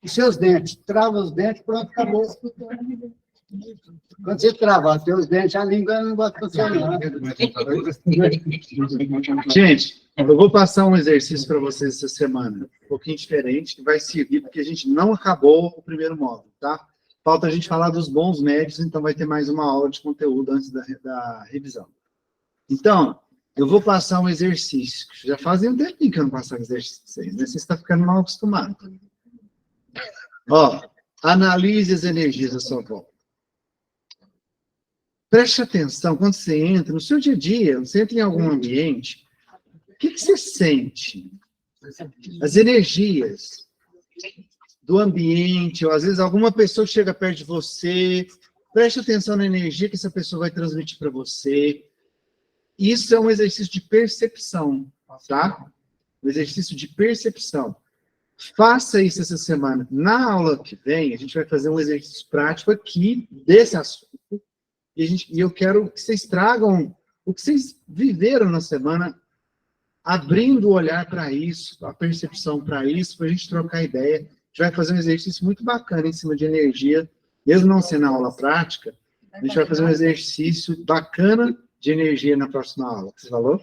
Os seus dentes. Trava os dentes, pronto, acabou. Quando você travar os seus dentes, a língua não vai funcionar. Gente, eu vou passar um exercício para vocês essa semana, um pouquinho diferente, que vai servir, porque a gente não acabou o primeiro módulo, tá? Falta a gente falar dos bons médios, então vai ter mais uma aula de conteúdo antes da revisão. Então, eu vou passar um exercício. Já fazia um tempinho que eu não passava exercício para vocês, né? Você está ficando mal acostumado. Ó, analise as energias à sua volta. Preste atenção, quando você entra, no seu dia a dia, você entra em algum ambiente, o que você sente? As energias do ambiente, ou às vezes alguma pessoa chega perto de você, preste atenção na energia que essa pessoa vai transmitir para você. Isso é um exercício de percepção, tá? Um exercício de percepção. Faça isso essa semana. Na aula que vem, a gente vai fazer um exercício prático aqui desse assunto. E eu quero que vocês tragam o que vocês viveram na semana, abrindo o olhar para isso, a percepção para isso, para a gente trocar ideia. A gente vai fazer um exercício muito bacana em cima de energia, mesmo não sendo aula prática, a gente vai fazer um exercício bacana de energia na próxima aula. Você falou?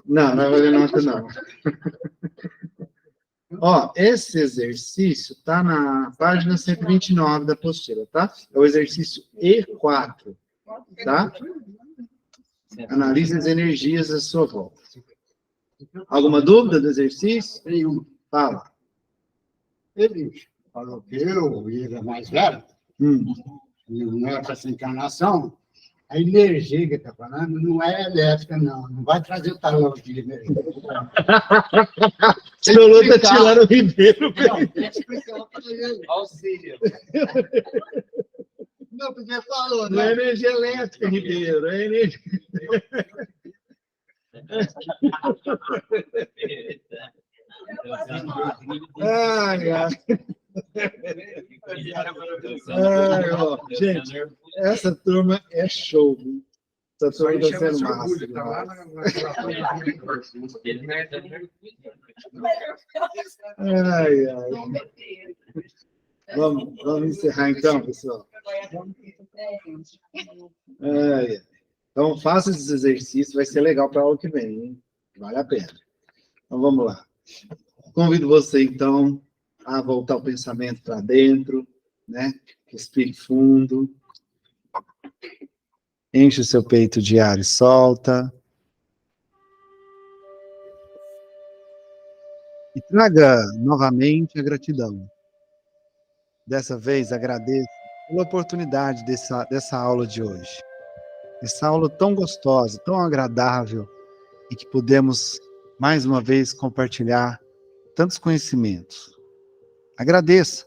Não, não vai fazer nota, não. Ó, esse exercício está na página 129 da apostila, tá? É o exercício E4, tá? Analise as energias à sua volta. Alguma dúvida do exercício? Nenhuma. Fala. Ele falou que eu era mais velho, não é para essa encarnação. A energia que está falando não é elétrica, não. Não vai trazer o talão de energia. O Lolo está tirando o Ribeiro. Não, tem que explicar para ele. Auxílio. Não, porque falou, Não é né? energia elétrica, Ribeiro. É energia. Ai, ai. Ai, ó, gente, essa turma é show, viu? Essa Isso aí turma está sendo chama-se massa. orgulho, tá lá Ai, ai. Vamos encerrar então, pessoal. Ai, ai. Então, faça esses exercícios, vai ser legal para a aula que vem, hein? Vale a pena. Então, vamos lá. Convido você, então, a voltar o pensamento para dentro, né? Respire fundo. Enche o seu peito de ar e solta. E traga novamente a gratidão. Dessa vez, agradeço pela oportunidade dessa aula de hoje. Essa aula tão gostosa, tão agradável, e que pudemos, mais uma vez, compartilhar tantos conhecimentos. Agradeça.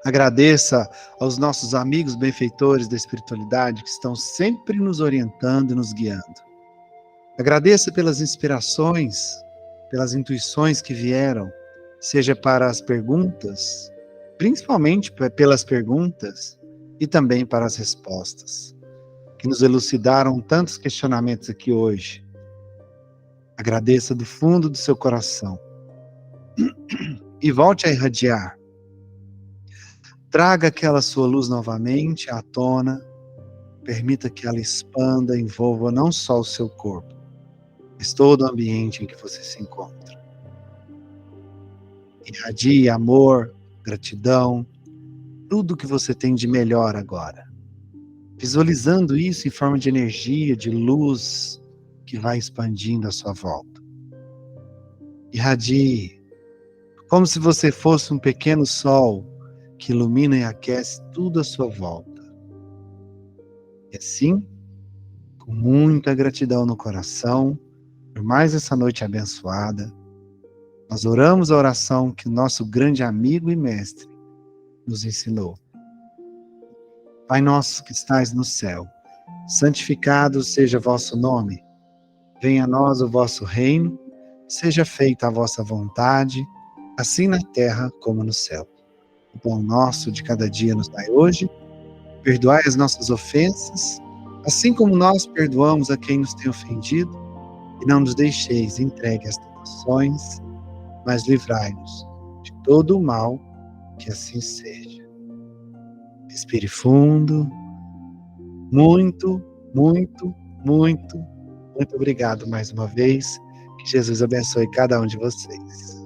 Agradeça aos nossos amigos benfeitores da espiritualidade que estão sempre nos orientando e nos guiando. Agradeça pelas inspirações, pelas intuições que vieram, seja para as perguntas, principalmente pelas perguntas e também para as respostas, que nos elucidaram tantos questionamentos aqui hoje. Agradeça do fundo do seu coração e volte a irradiar. Traga aquela sua luz novamente à tona, permita que ela expanda, envolva não só o seu corpo, mas todo o ambiente em que você se encontra. Irradie amor, gratidão, tudo que você tem de melhor agora. Visualizando isso em forma de energia, de luz, que vai expandindo à sua volta. Irradie, como se você fosse um pequeno sol que ilumina e aquece tudo à sua volta. E assim, com muita gratidão no coração, por mais essa noite abençoada, nós oramos a oração que o nosso grande amigo e mestre nos ensinou. Pai nosso que estais no céu, santificado seja vosso nome. Venha a nós o vosso reino, seja feita a vossa vontade, assim na terra como no céu. O pão nosso de cada dia nos dai hoje. Perdoai as nossas ofensas, assim como nós perdoamos a quem nos tem ofendido. E não nos deixeis entregue às tentações, mas livrai-nos de todo o mal, que assim seja. Respire fundo. Muito, muito, muito, muito obrigado mais uma vez. Que Jesus abençoe cada um de vocês.